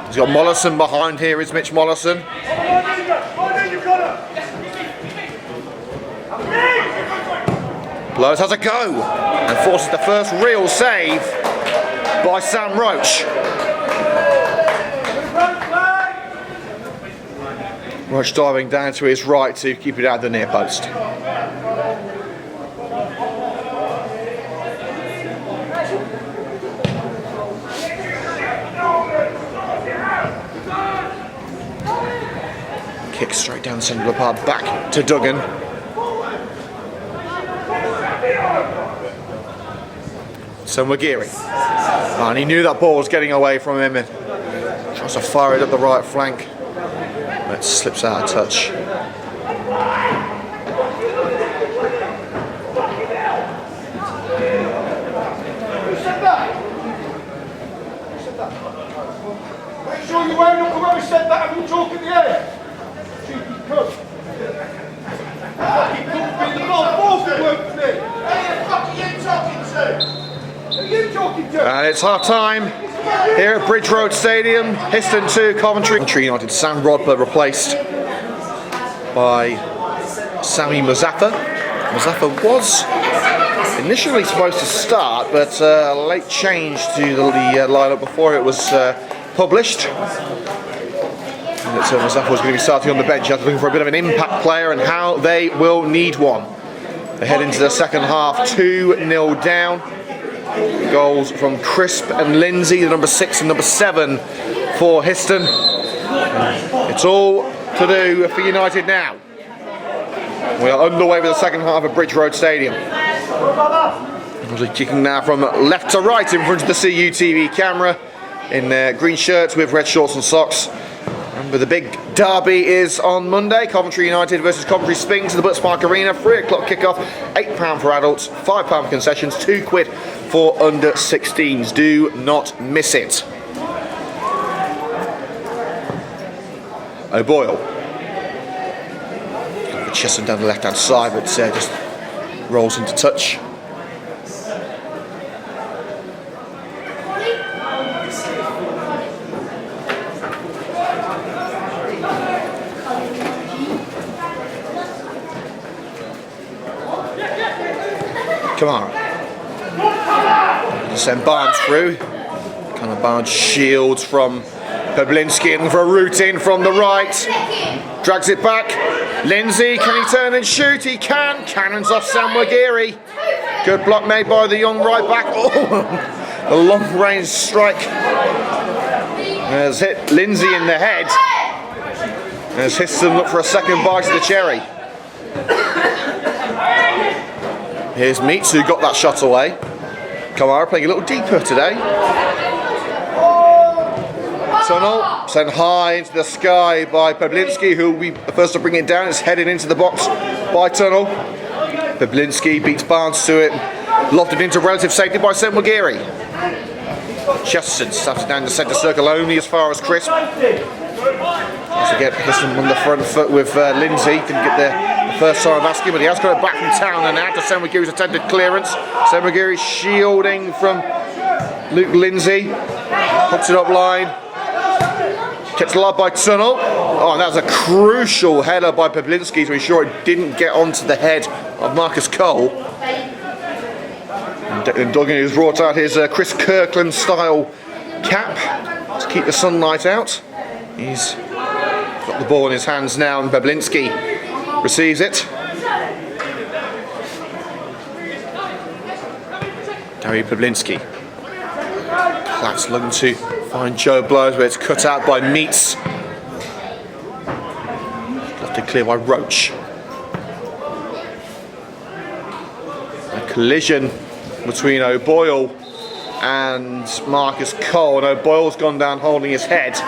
He's got Mollison behind here, is Mitch Mollison. Blows has a go and forces the first real save by Sam Roach. Roach diving down to his right to keep it out of the near post. Kick straight down the centre of the park, back to Duggan. Senwagiri. And he knew that ball was getting away from him and tries to fire it up the right flank. But it slips out of touch. Make sure you won't look whoever said that and we'll talk at the end. Cheeky cunt. Fucking cunt being the ball. Ball's the work for me. Who the fuck are you talking to? Who are you talking to? And it's half time here at Bridge Road Stadium. Histon 2, Coventry United. Sam Rodber replaced by Sami Muzaffar. Muzaffar was initially supposed to start, but a late change to the lineup before it was published. And so Muzaffar was going to be starting on the bench. Looking for a bit of an impact player, and how they will need one. They head into the second half 2-0 down. Goals from Crisp and Lindsay, the number 6 and number 7 for Histon. It's all to do for United now. We are underway with the second half of Bridge Road Stadium. Kicking now from left to right in front of the CUTV camera in green shirts with red shorts and socks. Remember, the big derby is on Monday. Coventry United versus Coventry Sphinx at the Butts Park Arena. 3 o'clock kickoff. £8 for adults, £5 for concessions, £2 for under 16s. Do not miss it. O'Boyle. Chesson down the left hand side, but just rolls into touch. Kamara. Send Barnes through. Kind of Barnes shields from Pablinski and for a route in from the right. Drags it back. Lindsay, can he turn and shoot? He can. Cannons off Senwagiri. Good block made by the young right back. Oh, a long range strike. Has hit Lindsay in the head. As Histon look for a second bite of the cherry. Here's Meets, who got that shot away. Kamara playing a little deeper today. Tunnel sent high into the sky by Pablinski, who will be the first to bring it down. It's headed into the box by Tunnel. Pablinski beats Barnes to it, lofted into relative safety by Senwagiri. Chesterton snaps it down the centre circle only as far as Crisp. To get Histon on the front foot with Lindsay. Didn't get the first time of asking, but he has got it back from Town and out to Senwagiri's attempted clearance. Senwagiri shielding from Luke Lindsay. Puts it up line. Kept alive by Tunnel. Oh, and that was a crucial header by Pablinski to ensure it didn't get onto the head of Marcus Cole. And Duggan has brought out his Chris Kirkland style cap to keep the sunlight out. He's got the ball in his hands now, and Pablinski receives it. Gary Pablinski. Claps looking to find Joe Blows, but it's cut out by Meets. Left clear by Roach. A collision between O'Boyle and Marcus Cole, and O'Boyle's gone down holding his head.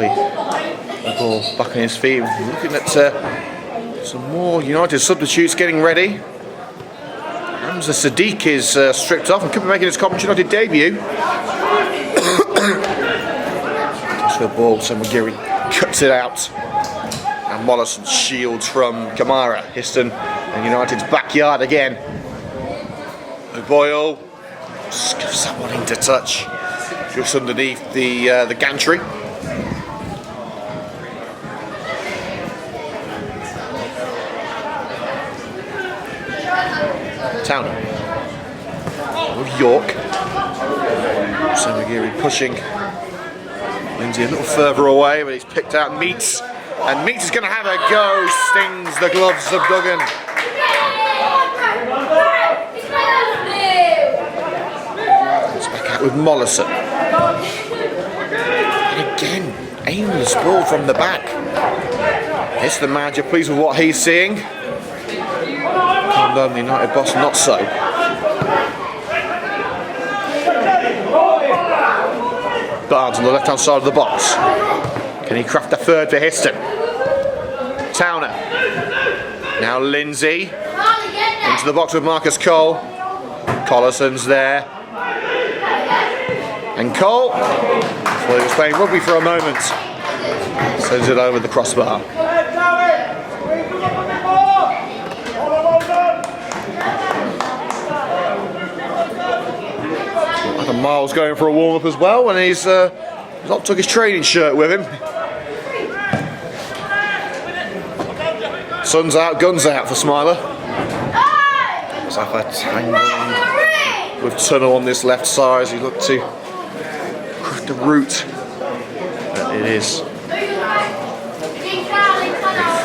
quickly. The ball back on his feet. Looking at some more United substitutes getting ready. Hamza Sadiq is stripped off and could be making his Coventry United debut. Transfer ball, Semwagiri cuts it out. And Mollison shields from Kamara. Histon in United's backyard again. O'Boyle gives someone into touch. Just underneath the gantry. Towner. With York. Semwagiri pushing Lindsay a little further away, but he's picked out Meats. And Meats is going to have a go. Stings the gloves of Duggan. It's back out with Mollison. And again, aimless ball from the back. It's the manager pleased with what he's seeing. Calm down, the United boss, not so. Barnes on the left hand side of the box. Can he craft a third for Histon? Towner. Now Lindsay. Into the box with Marcus Cole. Collison's there. And Cole, before he was playing rugby for a moment, sends it over the crossbar. Miles going for a warm-up as well, and he's not took his training shirt with him. Sun's out, guns out for Smiler. Zaffa tangling with Tunnel on this left side as he looked to craft the route. But it is a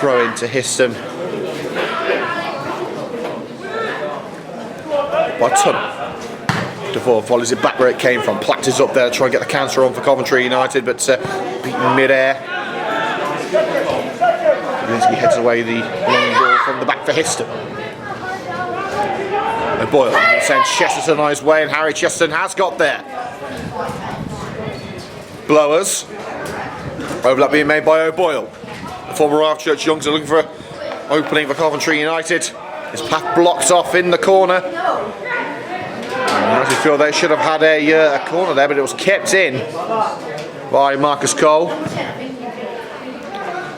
throw into Histon by Tunnel. Defoe follows it back where it came from. Platt is up there to try and get the counter on for Coventry United, but beaten mid-air. Lindsay heads away the long ball from the back for Histon. O'Boyle sends Chesterton on his way, and Harry Chesterton has got there. Blowers. Overlap being made by O'Boyle. The former Church Youngster looking for an opening for Coventry United. His path blocked off in the corner. I feel they should have had a corner there, but it was kept in by Marcus Cole.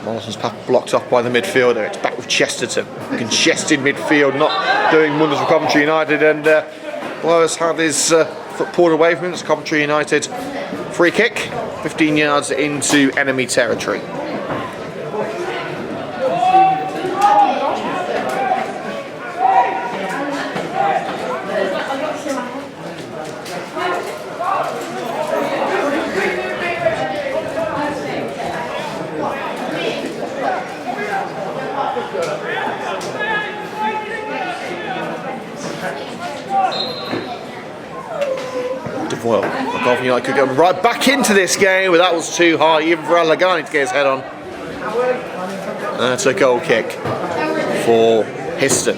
Morrison's path blocked off by the midfielder. It's back with Chesterton. Congested midfield, not doing wonders for Coventry United, and Blowers had his foot pulled away from him. It's Coventry United free kick, 15 yards into enemy territory. Well, Coventry United could go right back into this game, but that was too high even for Al-Lagani to get his head on. That's a goal kick for Histon.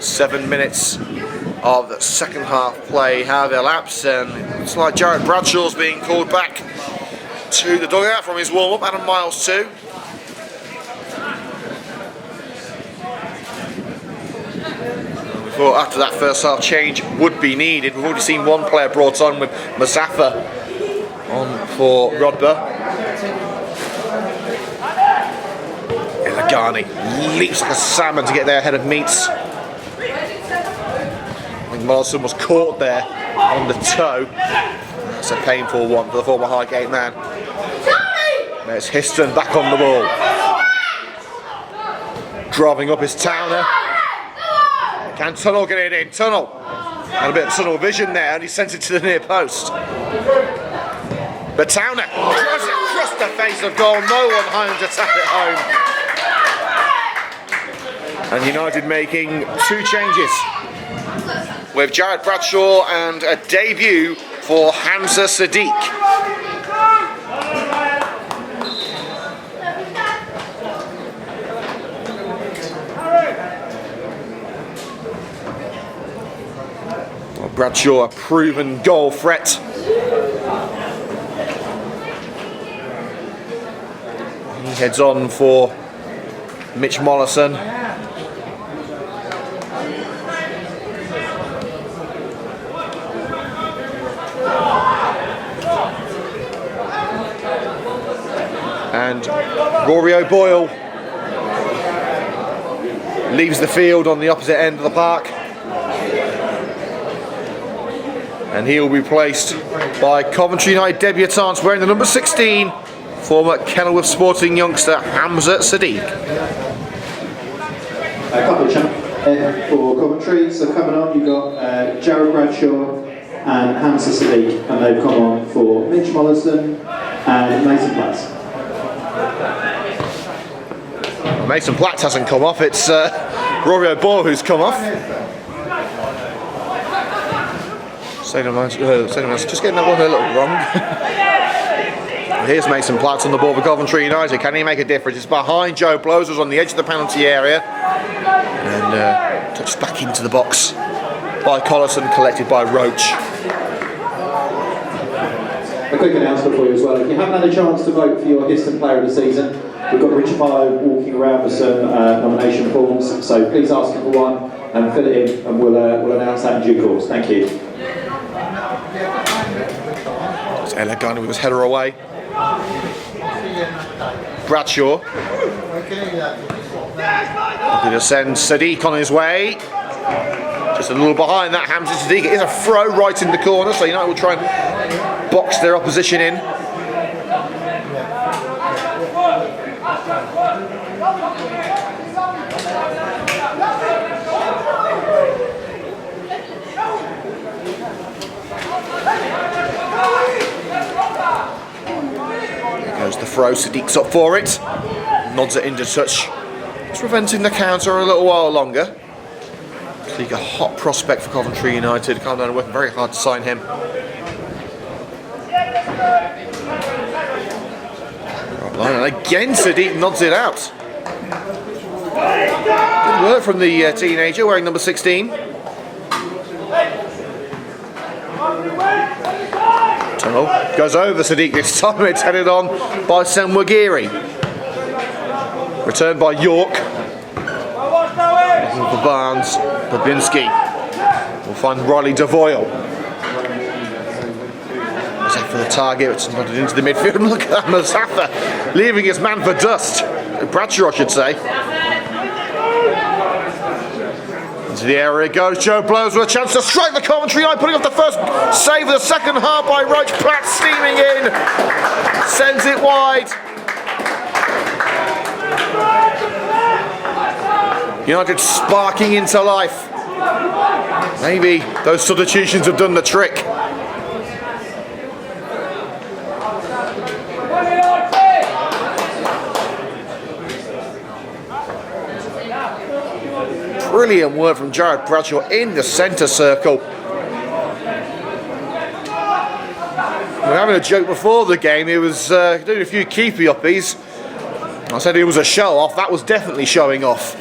7 minutes of the second half play have elapsed, and it's like Jared Bradshaw's being called back to the dugout from his warm-up. Adam Miles too. Thought after that first half change would be needed. We've already seen one player brought on with Mazaffa on for Rodber. Al-Lagani leaps like a salmon to get there ahead of Meats. I think Morrison was caught there on the toe. That's a painful one for the former Highgate man. There's Histon back on the ball. Driving up his Towner. Can Tunnel get it in? Tunnel had a bit of tunnel vision there, and he sent it to the near post. But Towner drives it across the face of goal. No one home to tap it home. And United making 2 changes with Jared Bradshaw and a debut for Hamza Sadiq. Bradshaw, a proven goal threat. He heads on for Mitch Mollison. And Rory O'Boyle leaves the field on the opposite end of the park. And he'll be replaced by Coventry United debutants wearing the number 16, former Kenilworth Sporting youngster Hamza Sadiq. A couple of champions for Coventry. So coming on, you've got Jared Bradshaw and Hamza Sadiq, and they've come on for Mitch Mollison and Mason Platts. Mason Platts hasn't come off, it's Rory O'Boyle who's come off. Just getting that one a little wrong. Here's Mason Platts on the ball for Coventry United. Can he make a difference? It's behind Joe Blows, who's on the edge of the penalty area. And touched back into the box by Collison, collected by Roach. A quick announcement for you as well. If you haven't had a chance to vote for your Histon Player of the Season, we've got Richard Barlow walking around with some nomination forms. So please ask him for one and fill it in, and we'll announce that in due course. Thank you. It's El Haghani with his header away. Bradshaw looking to send Sadiq on his way. Just a little behind that, Hamza Sadiq. It is a throw right in the corner, so United will try and box their opposition in. There goes the throw, Sadiq's up for it. Nods it into touch. It's preventing the counter a little while longer. Sadiq, a hot prospect for Coventry United. Come down and working very hard to sign him. And again, Sadiq nods it out. Good work from the teenager wearing number 16. Tunnel goes over Sadiq this time. It's headed on by Senwagiri. Returned by York. Looking for Barnes. Babinski will find Riley Devoyle. For the target, it's nodded into the midfield. Look at that, Mazaffa leaving his man for dust. Bradshaw, I should say. Into the area goes Joe Blows with a chance to strike the Coventry United, putting off the first save of the second half by Roach. Platt steaming in, sends it wide. United sparking into life. Maybe those substitutions have done the trick. Brilliant work from Jared Bradshaw in the centre circle. We were having a joke before the game. He was doing a few keepy uppies. I said it was a show off. That was definitely showing off.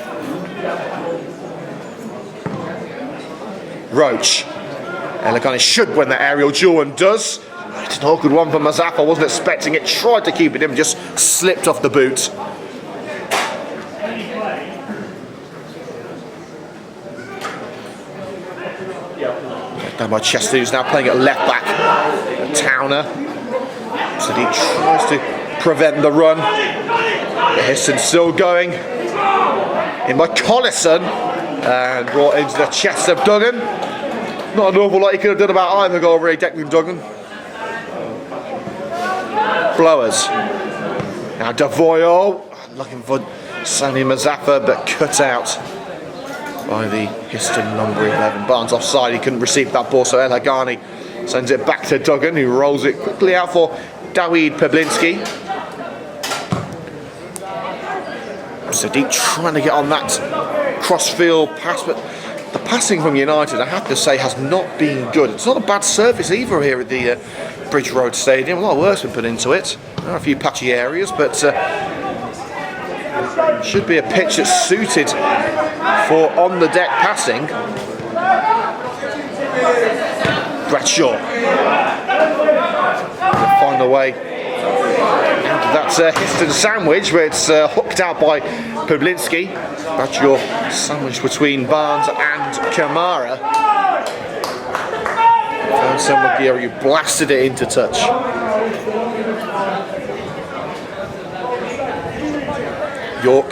Roach. El Haghani should win that aerial duel and does. It's an awkward one for Mazaffa. Wasn't expecting it. Tried to keep it in, just slipped off the boot. Down by Chester, who's now playing at left back. Towner. Sadiq tries to prevent the run. Histon still going. In by Collison. And brought into the chest of Duggan. Not an awful lot he could have done about either goal, really, Declan Duggan. Blowers. Now Devoyle. Looking for Sammy Mazaffa, but cut out by the Histon number 11. Barnes offside, he couldn't receive that ball, so El Haghani sends it back to Duggan, who rolls it quickly out for Dawid Pablinski. Sadiq trying to get on that cross-field pass, but the passing from United, I have to say, has not been good. It's not a bad surface either here at the Bridge Road Stadium. A lot of work's been put into it. There are a few patchy areas, but should be a pitch that's suited for on-the-deck passing. Bradshaw will find a way out of That's a Histon sandwich, where it's hooked out by Pablinski. That's your sandwich between Barnes and Kamara. Found someone here, you blasted it into touch. York.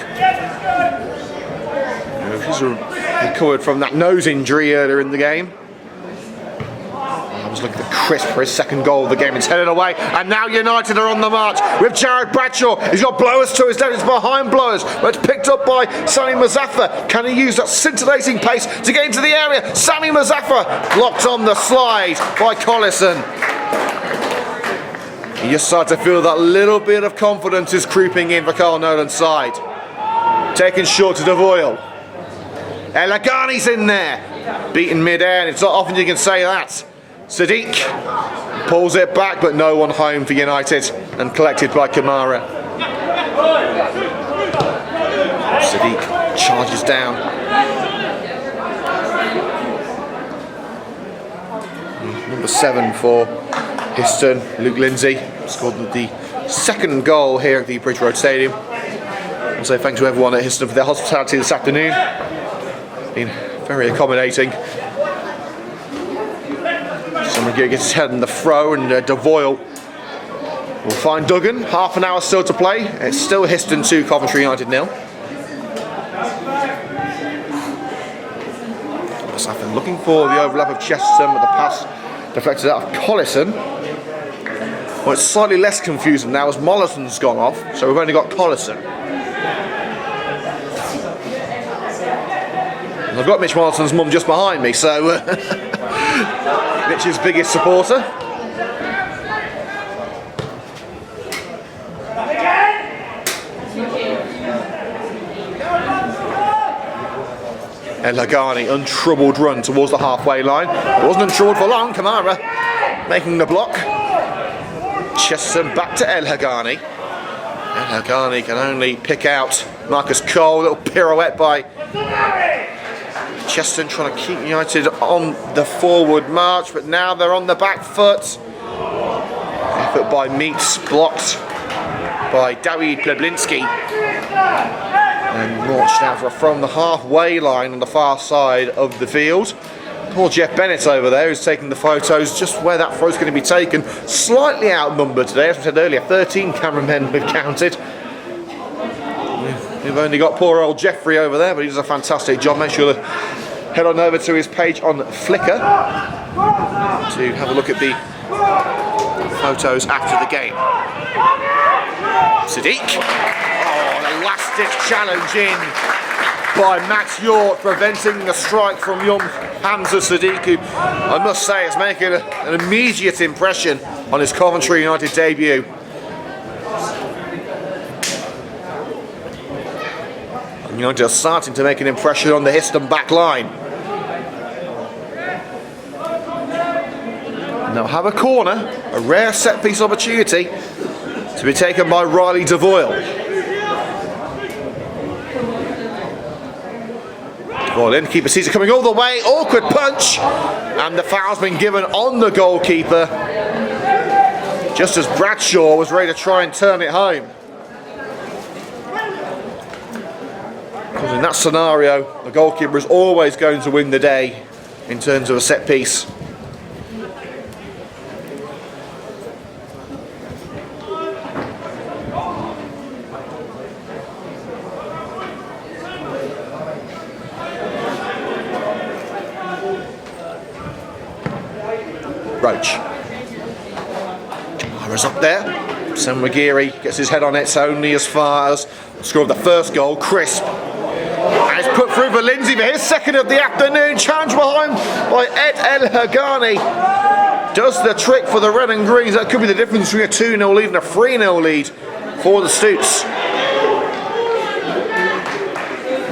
He's recovered from that nose injury earlier in the game. I was looking at Chris for his second goal of the game. It's headed away, and now United are on the march with Jared Bradshaw. He's got Blowers to his left. It's behind Blowers, but it's picked up by Sami Muzaffar. Can he use that scintillating pace to get into the area? Sami Muzaffar blocked on the slide by Collison. You just start to feel that little bit of confidence is creeping in for Carl Nolan's side. Taken short to Devoyle. El Haghani's in there. Beaten mid-air, and it's not often you can say that. Sadiq pulls it back, but no one home for United, and collected by Kamara. Sadiq charges down. Number 7 for Histon, Luke Lindsay, scored the second goal here at the Bridge Road Stadium. And so thanks to everyone at Histon for their hospitality this afternoon. Been very accommodating. Someone gets his head in the throw, and Devoyle will find Duggan. Half an hour still to play. It's still Histon 2, Coventry United 0. Muzaffar looking for the overlap of Chesterton, but the pass deflected out of Collison. Well, it's slightly less confusing now as Mollison's gone off, so we've only got Collison. And I've got Mitch Mollison's mum just behind me, so Mitch's biggest supporter. El Haghani, untroubled run towards the halfway line. It wasn't untroubled for long. Kamara making the block. Chesterton back to El Haghani. El Haghani can only pick out Marcus Cole. A little pirouette by Chesterton, trying to keep United on the forward march, but now they're on the back foot. Effort by Meats, blocked by Dawid Pablinski, and launched out from the halfway line on the far side of the field. Poor Jeff Bennett over there, who's taking the photos just where that throw's going to be taken. Slightly outnumbered today, as we said earlier, 13 cameramen we've counted. We've only got poor old Jeffrey over there, but he does a fantastic job. Make sure to head on over to his page on Flickr to have a look at the photos after the game. Sadiq. Oh, an elastic challenge in by Max York, preventing the strike from young Hamza Sadiq, who I must say is making an immediate impression on his Coventry United debut. United are starting to make an impression on the Histon back line. And they'll have a corner, a rare set piece opportunity to be taken by Riley Devoyle. Devoyle in, keeper sees it coming all the way, awkward punch, and the foul's been given on the goalkeeper just as Bradshaw was ready to try and turn it home. Because in that scenario, the goalkeeper is always going to win the day in terms of a set piece. Roach. Kamara's up there. Senwagiri gets his head on it, only as far as the score of the first goal. Crisp. And it's put through for Lindsay for his second of the afternoon. Challenge behind by Ed El Haghani. Does the trick for the red and greens. That could be the difference between a 2-0 lead and a 3-0 lead for the Stoots.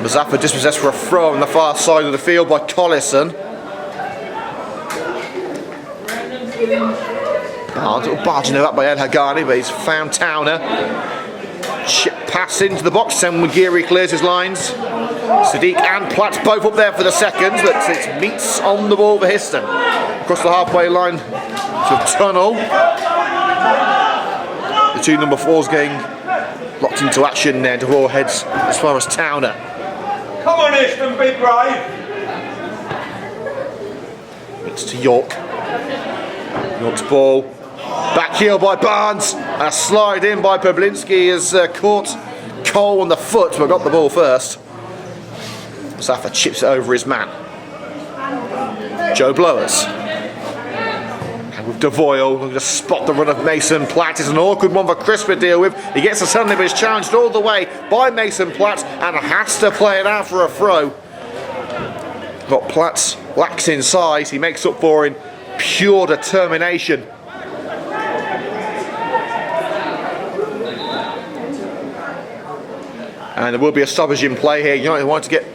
Muzaffar dispossessed for a throw on the far side of the field by Collison. Little barging it up by El Haghani, but he's found Towner. Chip pass into the box, Senwagiri clears his lines. Sadiq and Platt both up there for the seconds, but it's Meats on the ball for Histon. Across the halfway line to Tunnel. The two number 4s getting locked into action there. Devoyle heads as far as Towner. Come on, Histon, be brave. It's to York. York's ball. Back heel by Barnes. And a slide in by Pablinski has caught Cole on the foot, but got the ball first. Safa chips it over his man. Joe Blowers. And with Devoyle, looking to spot the run of Mason Platt. It's an awkward one for Chris to deal with. He gets the suddenly, but is challenged all the way by Mason Platt and has to play it out for a throw. Got Platt lacks in size. He makes up for in pure determination. And there will be a stoppage in play here. United want to get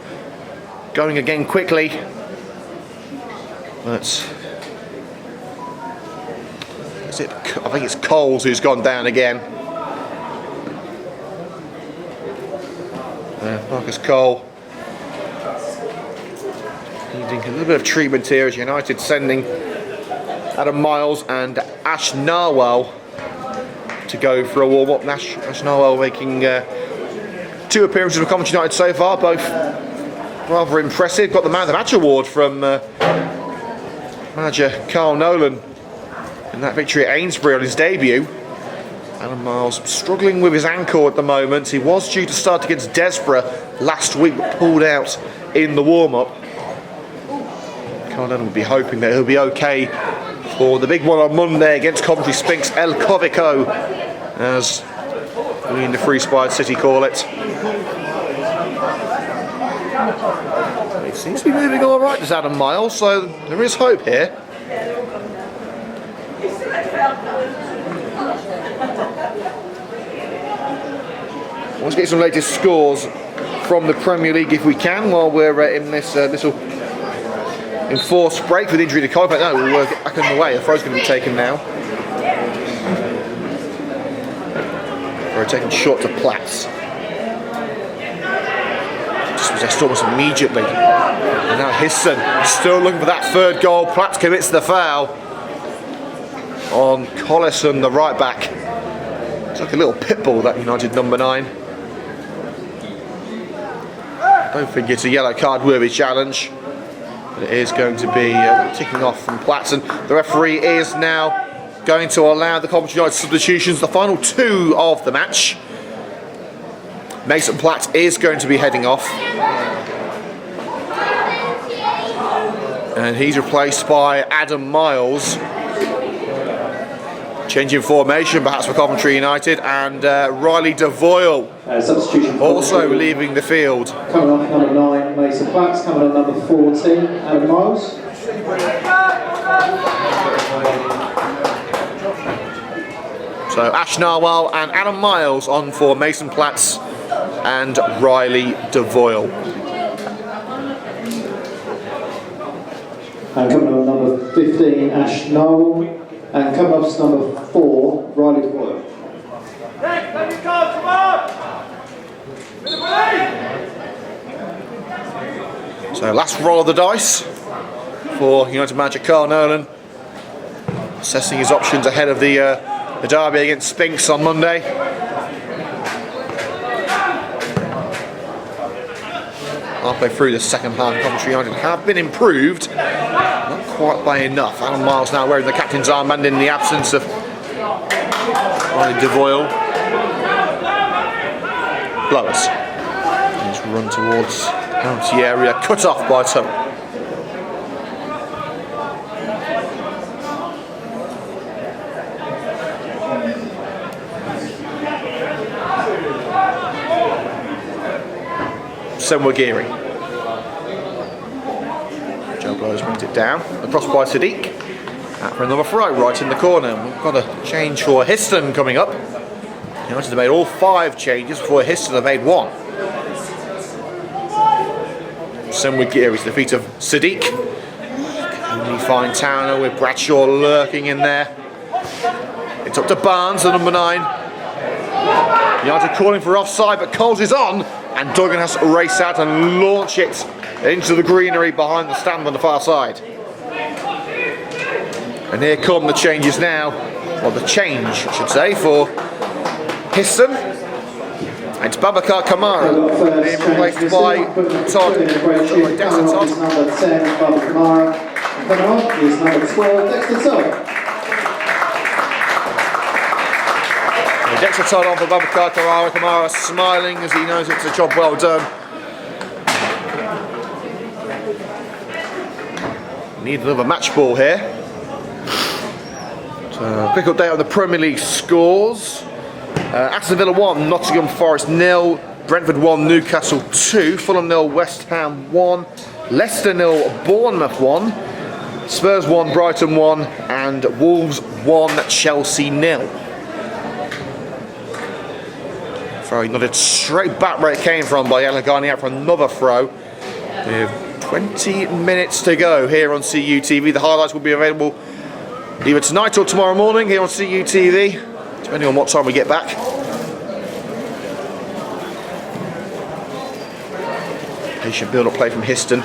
going again quickly. But is it? I think it's Coles who's gone down again. Marcus Cole needing a little bit of treatment here as United sending Adam Miles and Ash Narwhal to go for a warm-up. Ash Narwhal making 2 appearances with Coventry United so far, both rather impressive. Got the Man of the Match award from manager Carl Nolan in that victory at Ainsbury on his debut. Adam Miles struggling with his ankle at the moment. He was due to start against Desborough last week, but pulled out in the warm-up. Carl Nolan would be hoping that he'll be okay for the big one on Monday against Coventry Spinks El Covico, as we in the Free Spied City call it. It seems to be moving all right, does Adam Miles, so there is hope here. Let's get some latest scores from the Premier League if we can, while we're in this little enforced break with injury to Cole. But no, we'll get back underway. The throw's going to be taken now. We're taking short to Platts. Just possessed almost immediately. And now Histon still looking for that third goal. Platts commits the foul on Collison, the right back. It's like a little pit bull, that United number 9. I don't think it's a yellow card worthy challenge, but it is going to be ticking off from Platts, and the referee is now going to allow the Coventry United substitutions, the final 2 of the match. Mason Platt is going to be heading off, and he's replaced by Adam Miles. Changing formation perhaps for Coventry United, and Riley Devoyle Substitution also leaving the field. Coming off number 9, Mason Platt. Coming on number 14, Adam Miles. So Ash Narwhal and Adam Miles on for Mason Platts and Riley Devoyle. And coming on number 15, Ash Narwhal. And coming off number 4, Riley Devoyle. So last roll of the dice for United manager Carl Nolan, assessing his options ahead of the derby against Spinks on Monday. Halfway through the second half, Coventry United have been improved, not quite by enough. Adam Miles now wearing the captain's armband in the absence of Riley Devoyle. Blowers. He's run towards the penalty area, cut off by Tom. Senwagiri. Joe Blowers brings it down, across by Sadiq. Out for another throw, right in the corner. We've got a change for Histon coming up. United have made all 5 changes before Histon have made 1. Senwagiri's the feet of Sadiq. Can only find Towner with Bradshaw lurking in there. It's up to Barnes, the number 9. United calling for offside, but Coles is on, and Duggan has to race out and launch it into the greenery behind the stand on the far side. And here come the changes now, or the change, I should say, for Histon. It's Babakar Kamara being replaced by Todd. Dexter Todd. Number 10, Baba Kamara. Coming on is number 12, Dexter Todd. Dexter Todd on for Babakar Kamara. Kamara smiling as he knows it's a job well done. Need another match ball here. So, quick update on the Premier League scores. Aston Villa 1, Nottingham Forest 0, Brentford 1, Newcastle 2, Fulham 0, West Ham 1, Leicester 0, Bournemouth 1, Spurs 1, Brighton 1, and Wolves 1, Chelsea 0. Throw nodded straight back where it came from by El Hagani out for another throw. With 20 minutes to go here on CUTV. The highlights will be available either tonight or tomorrow morning here on CUTV, depending on what time we get back. Patient build-up play from Histon.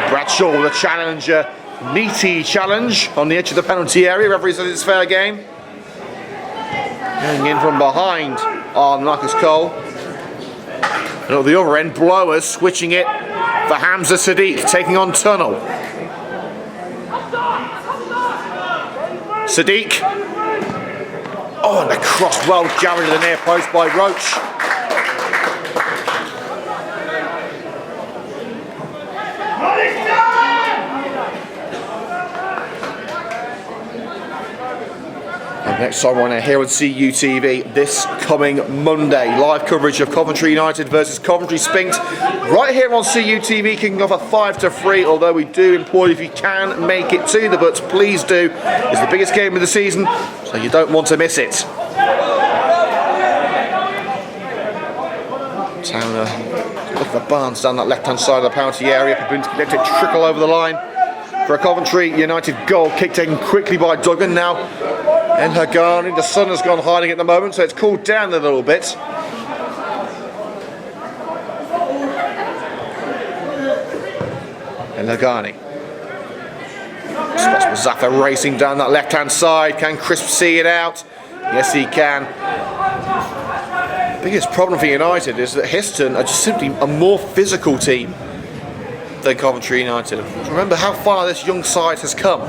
Bradshaw with a challenger, meaty challenge on the edge of the penalty area. Referee says it's fair game. Going in from behind on Marcus Cole. And at the other end, Blowers switching it for Hamza Sadiq, taking on Tunnel. Sadiq. Oh, and the cross well jammed to the near post by Roach. Next time we're here on CUTV this coming Monday. Live coverage of Coventry United versus Coventry Spinks. Right here on CUTV, kicking off at 5 to 3, although we do implore you, if you can make it to the butts, please do. It's the biggest game of the season, so you don't want to miss it. Towner, look at the Barnes down that left-hand side of the penalty area. Babinski let it trickle over the line for a Coventry United goal. Kick taken quickly by Duggan now. El Hagani, the sun has gone hiding at the moment, so it's cooled down a little bit. El Hagani. Spots Mazaffa racing down that left-hand side. Can Crisp see it out? Yes, he can. The biggest problem for United is that Histon are just simply a more physical team than Coventry United. Remember how far this young side has come.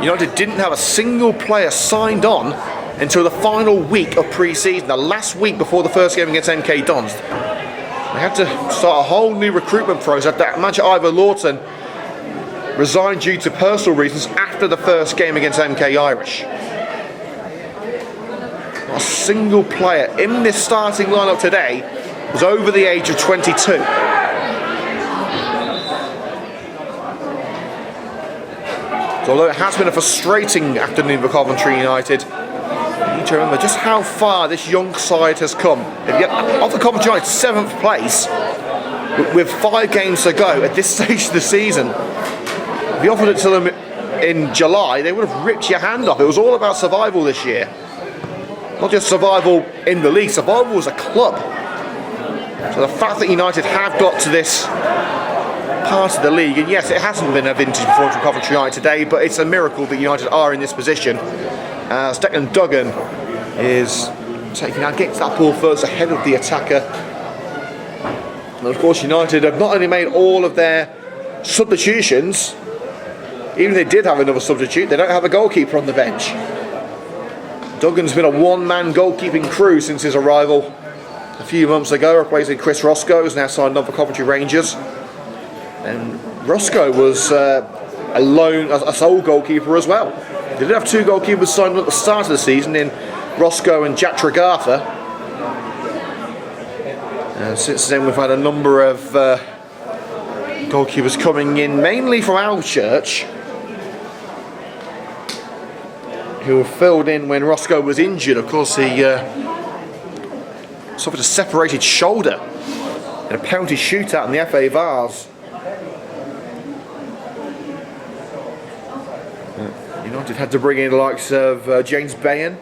United didn't have a single player signed on until the final week of pre-season, the last week before the first game against MK Dons. They had to start a whole new recruitment process. That manager Ivor Lawton resigned due to personal reasons after the first game against MK Irish. Not a single player in this starting lineup today was over the age of 22. So although it has been a frustrating afternoon for Coventry United, you need to remember just how far this young side has come. If you get off the Coventry United 7th place, with 5 games to go at this stage of the season, if you offered it to them in July, they would have ripped your hand off. It was all about survival this year. Not just survival in the league, survival as a club. So the fact that United have got to this part of the league, and yes, it hasn't been a vintage performance from Coventry United today, but it's a miracle that United are in this position, as Declan Duggan is taking out, gets that ball first ahead of the attacker. And of course United have not only made all of their substitutions, even if they did have another substitute, they don't have a goalkeeper on the bench. Duggan's been a one-man goalkeeping crew since his arrival a few months ago, replacing Chris Roscoe, who's now signed on for Coventry Rangers. And Roscoe was a sole goalkeeper as well. They did have 2 goalkeepers signed at the start of the season in Roscoe and Jack Tragartha. Since then we've had a number of goalkeepers coming in, mainly from Alchurch, who were filled in when Roscoe was injured. Of course, he suffered a separated shoulder in a penalty shootout in the FA Vase. United had to bring in the likes of James Bayon,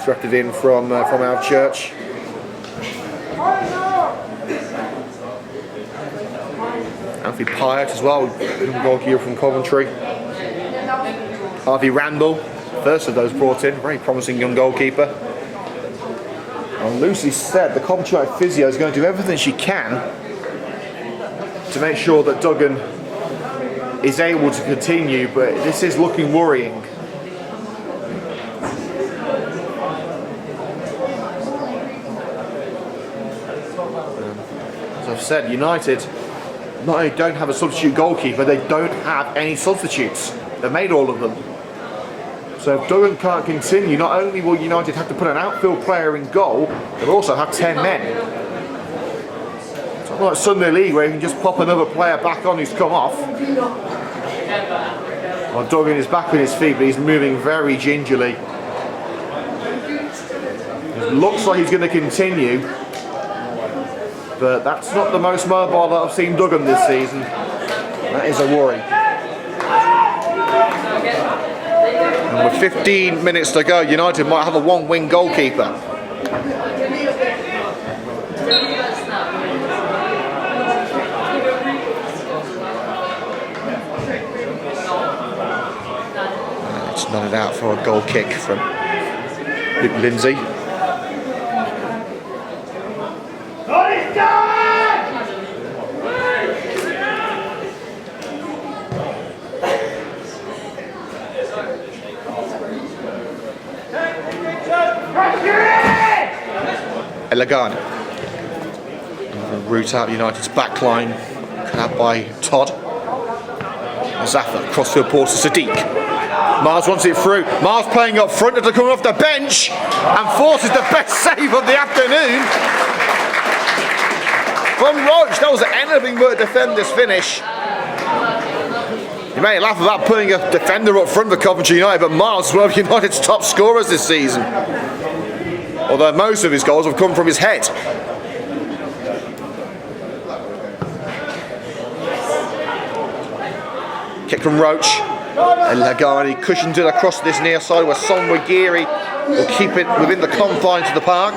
drafted in from Alchurch. Anthony Pyatt as well, goalkeeper from Coventry. Harvey Randall first of those brought in, very promising young goalkeeper. And Lucy said the Coventry physio is going to do everything she can to make sure that Duggan is able to continue, but this is looking worrying. As I've said, United not only don't have a substitute goalkeeper, they don't have any substitutes. They've made all of them. So if Duggan can't continue, not only will United have to put an outfield player in goal, they'll also have 10 men. It's not like Sunday League where you can just pop another player back on who's come off. Well, Duggan is back on his feet, but he's moving very gingerly. It looks like he's going to continue, but that's not the most mobile that I've seen Duggan this season. That is a worry. And with 15 minutes to go, United might have a one-wing goalkeeper. It's nodded out for a goal kick from Luke Lindsay. Elegani. Route out United's backline, cut out by Todd. Zaffa, crossfield ball to Sadiq. Miles wants it through. Miles playing up front after coming off the bench and forces the best save of the afternoon from Roach. That was anything but a defender's finish. You may laugh about putting a defender up front for Coventry United, but Miles is one of United's top scorers this season. Although most of his goals have come from his head. Kick from Roach. And Lagani cushions it across this near side where Sonwagiri will keep it within the confines of the park.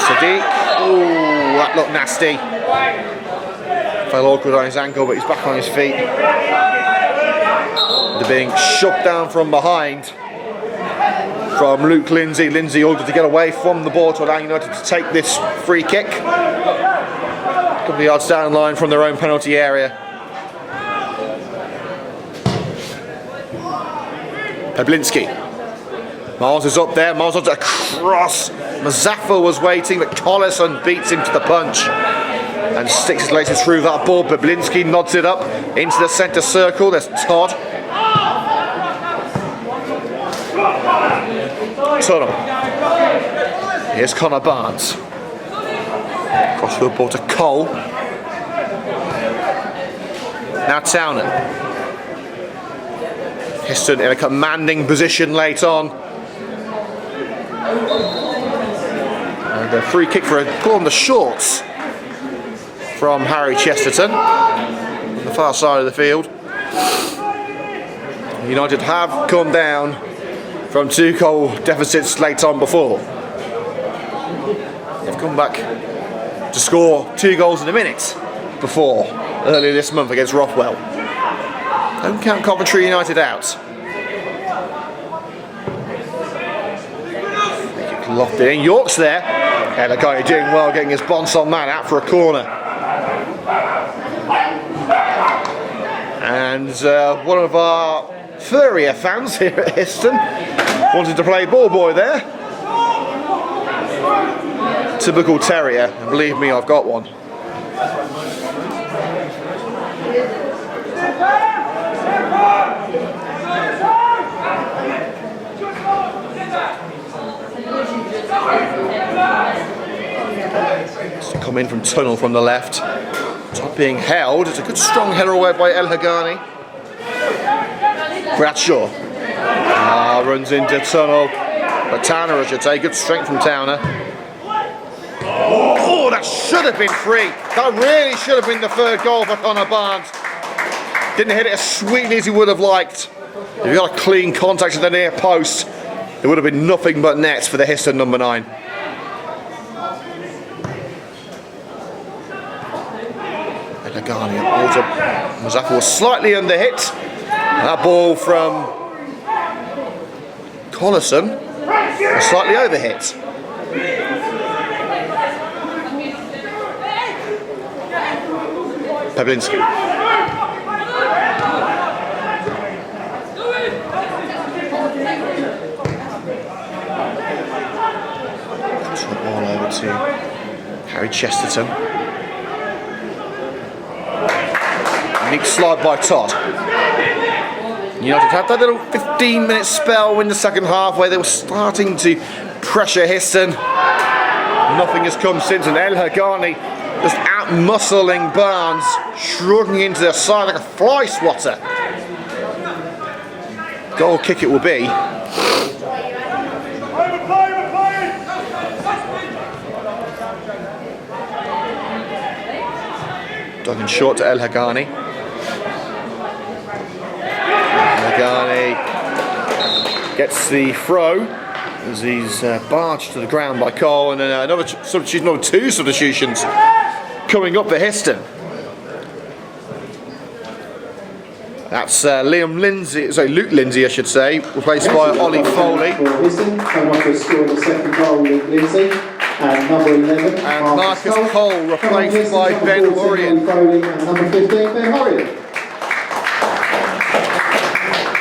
Sadiq. Ooh, that looked nasty. Fell awkward on his ankle, but he's back on his feet. They're being shoved down from behind from Luke Lindsay. Lindsay ordered to get away from the ball to allow United to take this free kick. A couple of yards down the line from their own penalty area. Peblinski. Miles is up there. Miles onto a cross. Mazaffa was waiting, but Collison beats him to the punch and sticks his laces through that ball. Peblinski nods it up into the centre circle. There's Todd. Tunnel. Here's Connor Barnes. Crossfield ball to Cole. Now Towner. Histon in a commanding position late on. And a free kick for a pull on the shorts from Harry Chesterton on the far side of the field. United have come down from 2-goal deficits late on before. They've come back to score 2 goals in a minute before earlier this month against Rothwell. Don't count Coventry United out. Lofted in. York's there. And the guy doing well, getting his Bonson man out for a corner. And one of our furrier fans here at Histon wanted to play ball boy there. Typical terrier, and believe me, I've got one. To come in from Tunnel from the left. Top being held. It's a good strong header away by El Hagani. Bradshaw runs into Tunnel, but Towner, I should say, good strength from Towner. Oh, that should have been free. That really should have been the third goal for Connor Barnes. Didn't hit it as sweetly as he would have liked. If he got a clean contact to the near post, it would have been nothing but nets for the Histon number 9. Lagani, Mazaffa was slightly under hit. That ball from Collison was slightly overhit. Peblinski. Puts the ball over to Harry Chesterton. Unique slide by Todd. United had that little 15-minute spell in the second half where they were starting to pressure Histon. Nothing has come since, and El Hagani just out-muscling Barnes, shrugging into the side like a fly swatter. Goal kick it will be. Duggan short to El Hagani. Hagani gets the throw as he's barged to the ground by Cole, and another substitution, no, two substitutions coming up for Histon. That's Luke Lindsay, I should say, replaced by Ollie Foley. For Histon, coming off the score of the second goal, Luke Lindsay, and number 11, and Marcus Cole replaced by Ben Horian. Foley, and number 15, Ben Horian.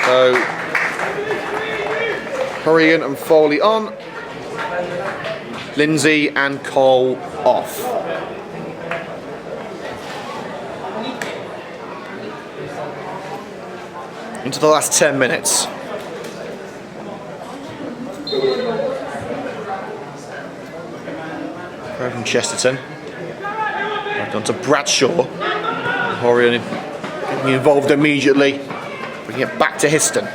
So, Horian and Foley on, Lindsay and Cole off. Into the last 10 minutes. From Chesterton. Back on to Bradshaw. Horian getting involved immediately. Bringing it back to Histon.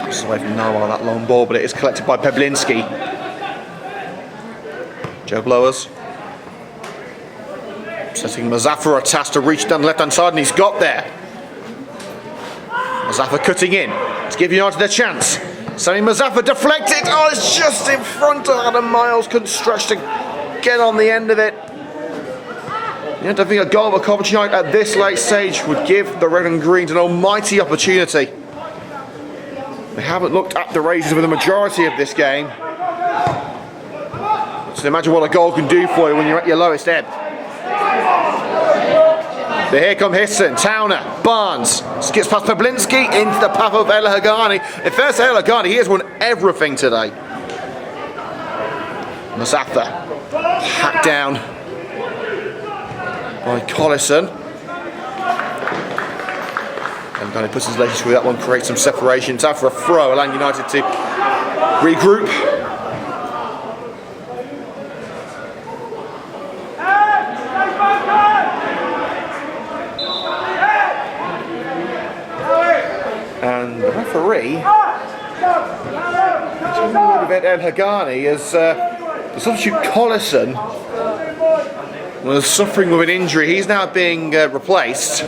Just away from Narwhal that long ball, but it is collected by Peblinski. Joe Blowers. Setting Mazaffa a task to reach down the left hand side, and he's got there. Mazaffa cutting in to give United a chance. Sammy Mazaffa deflected. Oh, it's just in front of Adam Miles. Couldn't stretch to get on the end of it. I don't think a goal of Coventry United at this late stage would give the Red and Greens an almighty opportunity. They haven't looked at the races for the majority of this game. So imagine what a goal can do for you when you're at your lowest ebb. But here come Histon, Towner, Barnes, skips past Peblinski into the path of El Hagani. In fairness to El Hagani, he has won everything today. Mazaffa, hacked down by Collison. El Hagani puts his legs through that one, creates some separation. Time for a throw, allowing United to regroup. And the referee with El Hagani as the substitute Collison was suffering with an injury. He's now being replaced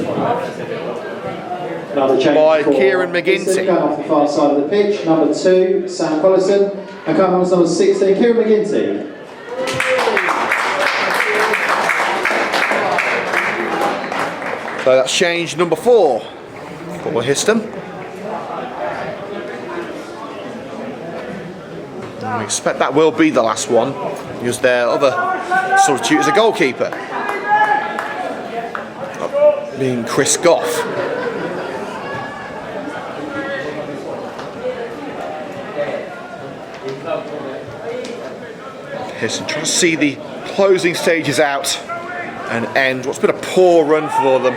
by Kieran McGinty. Going off the far side of the pitch, number 2, Sam Collison, and coming on number 16, Kieran McGinty. So that's change number 4 for Histon. We expect that will be the last one, because their other substitute is a goalkeeper, being Chris Goff. Histon trying to see the closing stages out and end what's been a poor run for them.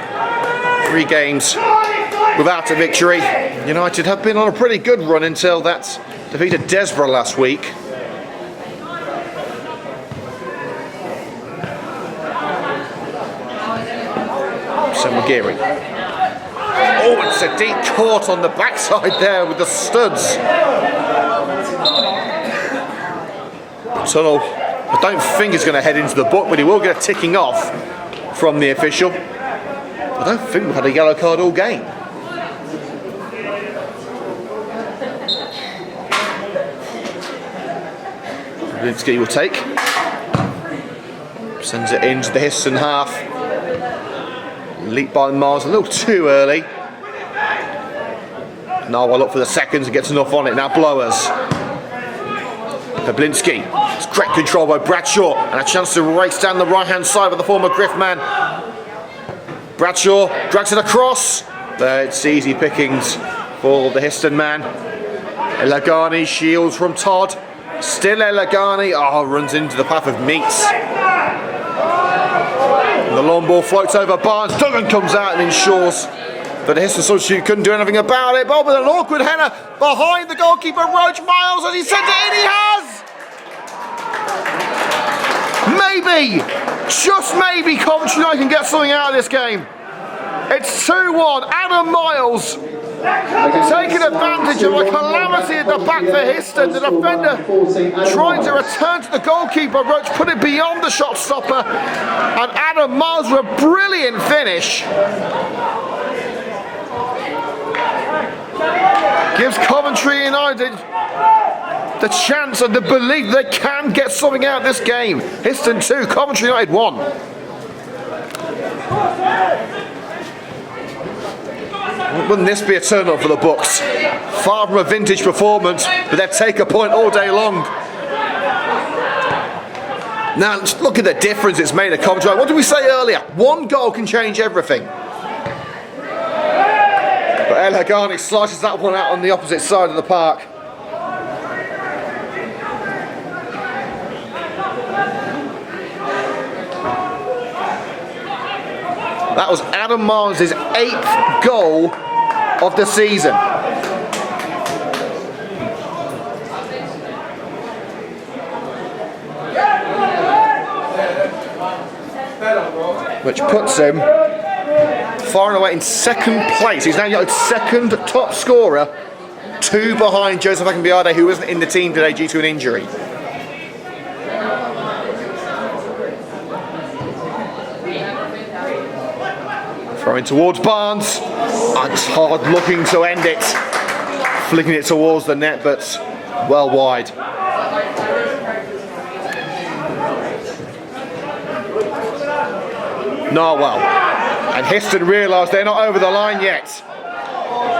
3 games without a victory. United have been on a pretty good run until that defeated Desborough last week. Semwagiri. Oh, it's a deep caught on the backside there with the studs. Tunnel, I don't think he's going to head into the book, but he will get a ticking off from the official. I don't think we've had a yellow card all game. Peblinski will take. Sends it into the Histon half. Leap by Miles a little too early. No, I'll look for the seconds and gets enough on it. Now blowers. Pablinski. It's great control by Bradshaw and a chance to race down the right-hand side with the former Griff man. Bradshaw drags it across. But it's easy pickings for the Histon man. Elagani shields from Todd. Still Elagani. Oh, runs into the path of Meats. And the long ball floats over Barnes. Duggan comes out and ensures that the Histon substitute couldn't do anything about it. But with an awkward header behind the goalkeeper, Roach Miles, as he sent it in, he has! Maybe, just maybe, Coventry United can get something out of this game. It's 2-1. Adam Miles taking advantage of a calamity at the back for Histon. The defender trying to return to the goalkeeper. Roach put it beyond the shot stopper. And Adam Miles with a brilliant finish. Gives Coventry United the chance and the belief they can get something out of this game. Histon 2, Coventry United 1. Wouldn't this be a turn up for the Bucks? Far from a vintage performance, but they'd take a point all day long. Now, just look at the difference it's made at Coventry. What did we say earlier? One goal can change everything. But El Hagani slices that one out on the opposite side of the park. That was Adam Miles' 8th goal of the season. Which puts him far and away in second place. He's now United's second top scorer, 2 behind Joseph Akinbiade, who wasn't in the team today due to an injury. Throwing towards Barnes, and Todd looking to end it, flicking it towards the net, but well wide. Narwhal, and Histon realise they're not over the line yet.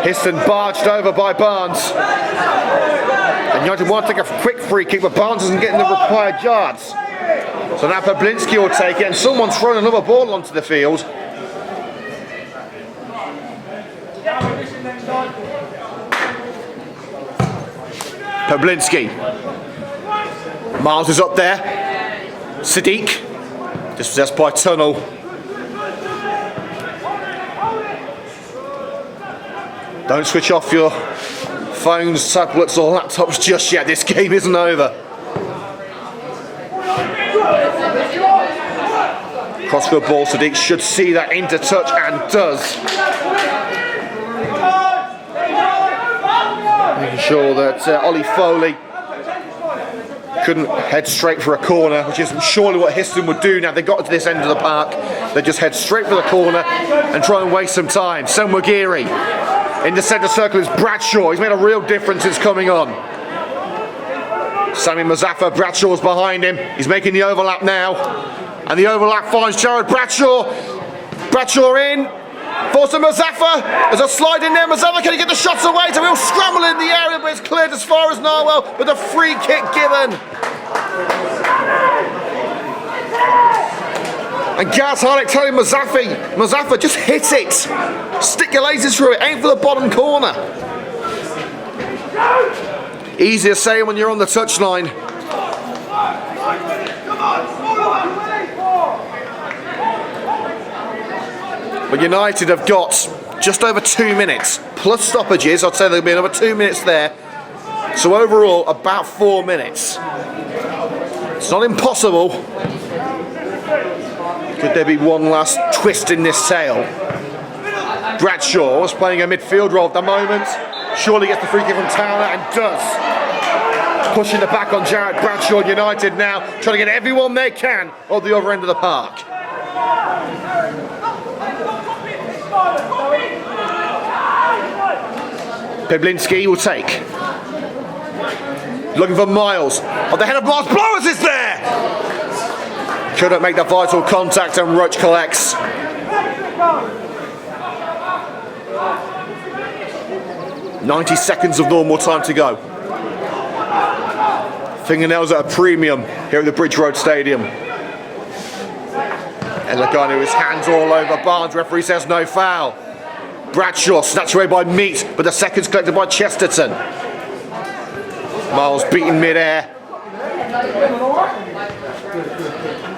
Histon barged over by Barnes, and United want to take a quick free kick, but Barnes isn't getting the required yards. So now Pablinski will take it, and someone's thrown another ball onto the field. Pablinski. Miles is up there. Sadiq. Dispossessed by Tunnel. Don't switch off your phones, tablets or laptops just yet. This game isn't over. Crossfield ball. Sadiq should see that into touch and does. Making sure that Ollie Foley couldn't head straight for a corner, which is surely what Histon would do now they got to this end of the park. They just head straight for the corner and try and waste some time. Senwagiri in the centre circle is Bradshaw. He's made a real difference since coming on. Sami Mazaffa, Bradshaw's behind him. He's making the overlap now. And the overlap finds Jared Bradshaw. Bradshaw in. Force Mazaffa. There's a slide in there. Mazaffa, can he get the shots away? So he'll scramble in the area, but it's cleared as far as Narwhal with a free kick given. And Gaz Hardick telling Mazaffa, just hit it. Stick your lasers through it. Aim for the bottom corner. Easier saying when you're on the touchline. But United have got just over 2 minutes, plus stoppages. I'd say there'll be another 2 minutes there. So overall, about 4 minutes. It's not impossible. Could there be one last twist in this tale? Bradshaw is playing a midfield role at the moment. Surely gets the free kick from Towner and does. Pushing the back on Jared Bradshaw. United now trying to get everyone they can on the other end of the park. Pablinski will take. Looking for Miles. Oh, the head of Miles. Blowers is there! Couldn't make the vital contact and Roach collects. "90 seconds of normal time to go. Fingernails at a premium here at the Bridge Road Stadium. And Logano, his hands all over Barnes. Referee says no foul. Bradshaw snatched away by Meat, but the seconds collected by Chesterton. Miles beaten mid-air.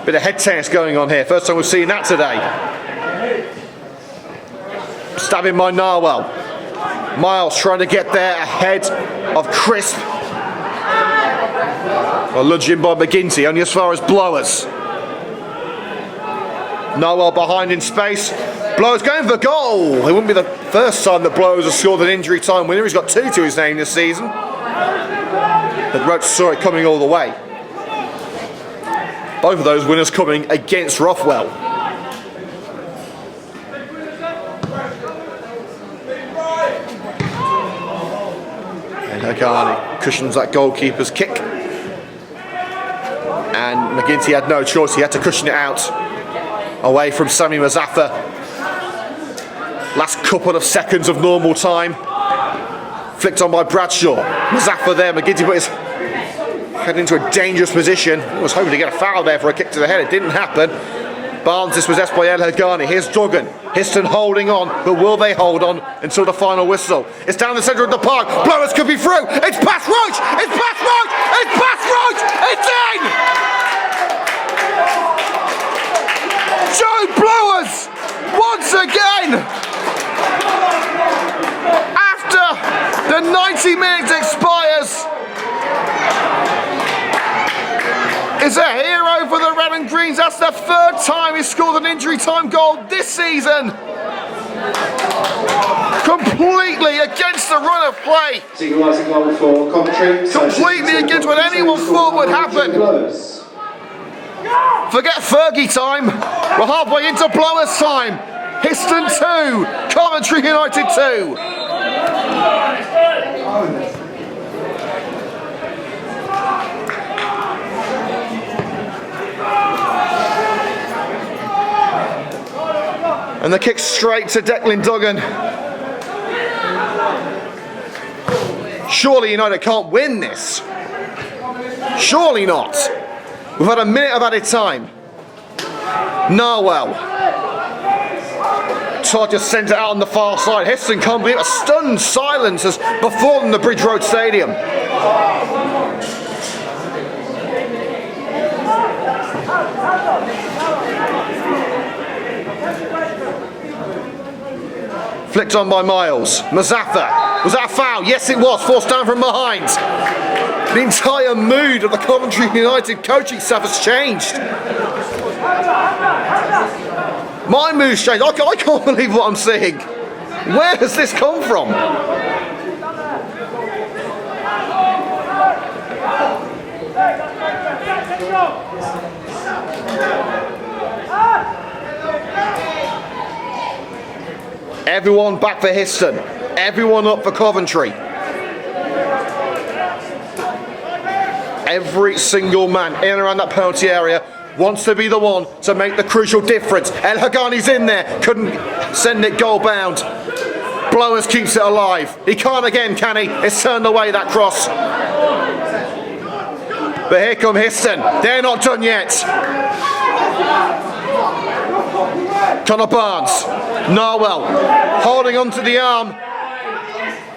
Bit of head tennis going on here. First time we've seen that today. Stabbing by Narwhal. Miles trying to get there ahead of Crisp. Well, lunging by McGinty, only as far as Blowers. Narwhal behind in space. Blowers going for goal. It wouldn't be the first time that Blowers has scored an injury time winner. He's got 2 to his name this season. But Roach saw it coming all the way. Both of those winners coming against Rothwell. And Hagani cushions that goalkeeper's kick. And McGinty had no choice. He had to cushion it out away from Sami Mazaffa. Last couple of seconds of normal time. Flicked on by Bradshaw. Mazaffa there. McGinty put his head into a dangerous position. He was hoping to get a foul there for a kick to the head. It didn't happen. Barnes dispossessed by El Hagani. Here's Duggan. Histon holding on, but will they hold on until the final whistle? It's down the centre of the park. Blowers could be through. It's past Roach. It's past Roach. It's past Roach. It's in. Joe Blowers once again. After the 90 minutes expires, is a hero for the Red and Greens. That's the 3rd time he's scored an injury time goal this season. Completely against the run of play. Equalising goal for Coventry. Completely against what anyone thought would happen. Forget Fergie time. We're halfway into Blowers time. Histon 2, Coventry United 2. And the kick straight to Declan Duggan. Surely United can't win this. Surely not. We've had a minute of added time. Narwhal. Todd just sent it out on the far side. Histon can't believe a stunned silence has befallen the Bridge Road Stadium. Flicked on by Miles. Mazaffa. Was that a foul? Yes, it was. Forced down from behind. The entire mood of the Coventry United coaching staff has changed. My mood's changed. I can't believe what I'm seeing. Where has this come from? Everyone back for Histon. Everyone up for Coventry. Every single man in and around that penalty area wants to be the one to make the crucial difference. El Hagani's in there. Couldn't send it goal bound. Blowers keeps it alive. He can't again, can he? It's turned away, that cross. But here come Histon. They're not done yet. Connor Barnes. Narwhal holding onto the arm.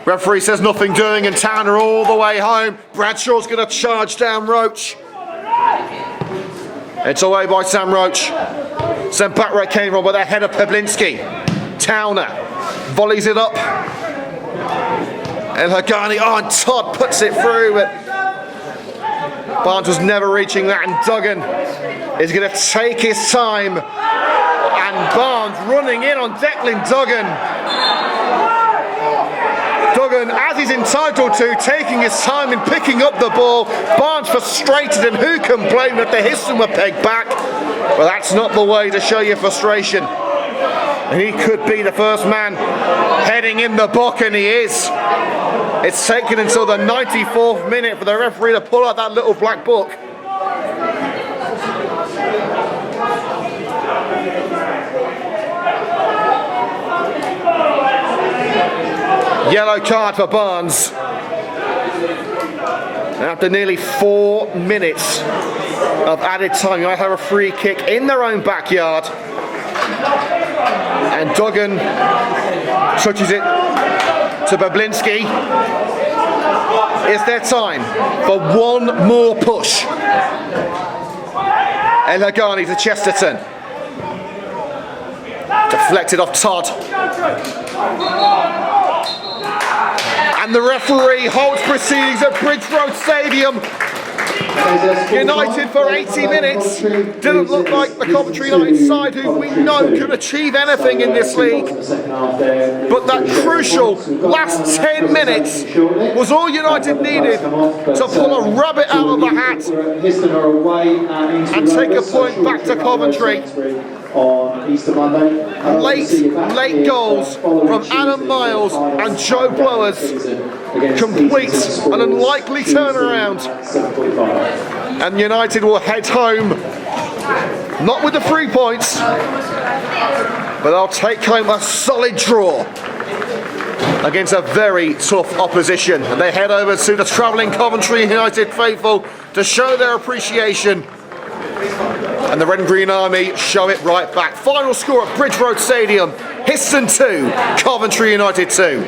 Referee says nothing doing, and Towner all the way home. Bradshaw's going to charge down Roach. It's away by Sam Roach. Sent back where it came from, but they're ahead of Peblinski. Towner volleys it up. El Hagani, and Todd puts it through, but Barnes was never reaching that, and Duggan is going to take his time. And Barnes running in on Declan Duggan. Duggan, as he's entitled to, taking his time in picking up the ball. Barnes frustrated, and who can blame that the Histon were pegged back? Well, that's not the way to show your frustration. And he could be the first man heading in the book, and he is. It's taken until the 94th minute for the referee to pull out that little black book. Yellow card for Barnes. After nearly 4 minutes of added time, United have a free kick in their own backyard. And Duggan touches it to Bablinski. It's their time for one more push. El Hagani to Chesterton. Deflected off Todd. And the referee holds proceedings at Bridge Road Stadium. United for 80 minutes. Didn't look like the Coventry United side who we know can achieve anything in this league. But that crucial last 10 minutes was all United needed to pull a rabbit out of the hat and take a point back to Coventry. On Easter Monday. Late goals from Adam Miles and Joe Blowers complete an unlikely turnaround. And United will head home, not with the 3 points, but they'll take home a solid draw against a very tough opposition. And they head over to the travelling Coventry United faithful to show their appreciation. And the Red and Green Army show it right back. Final score at Bridge Road Stadium, Histon 2, Coventry United 2.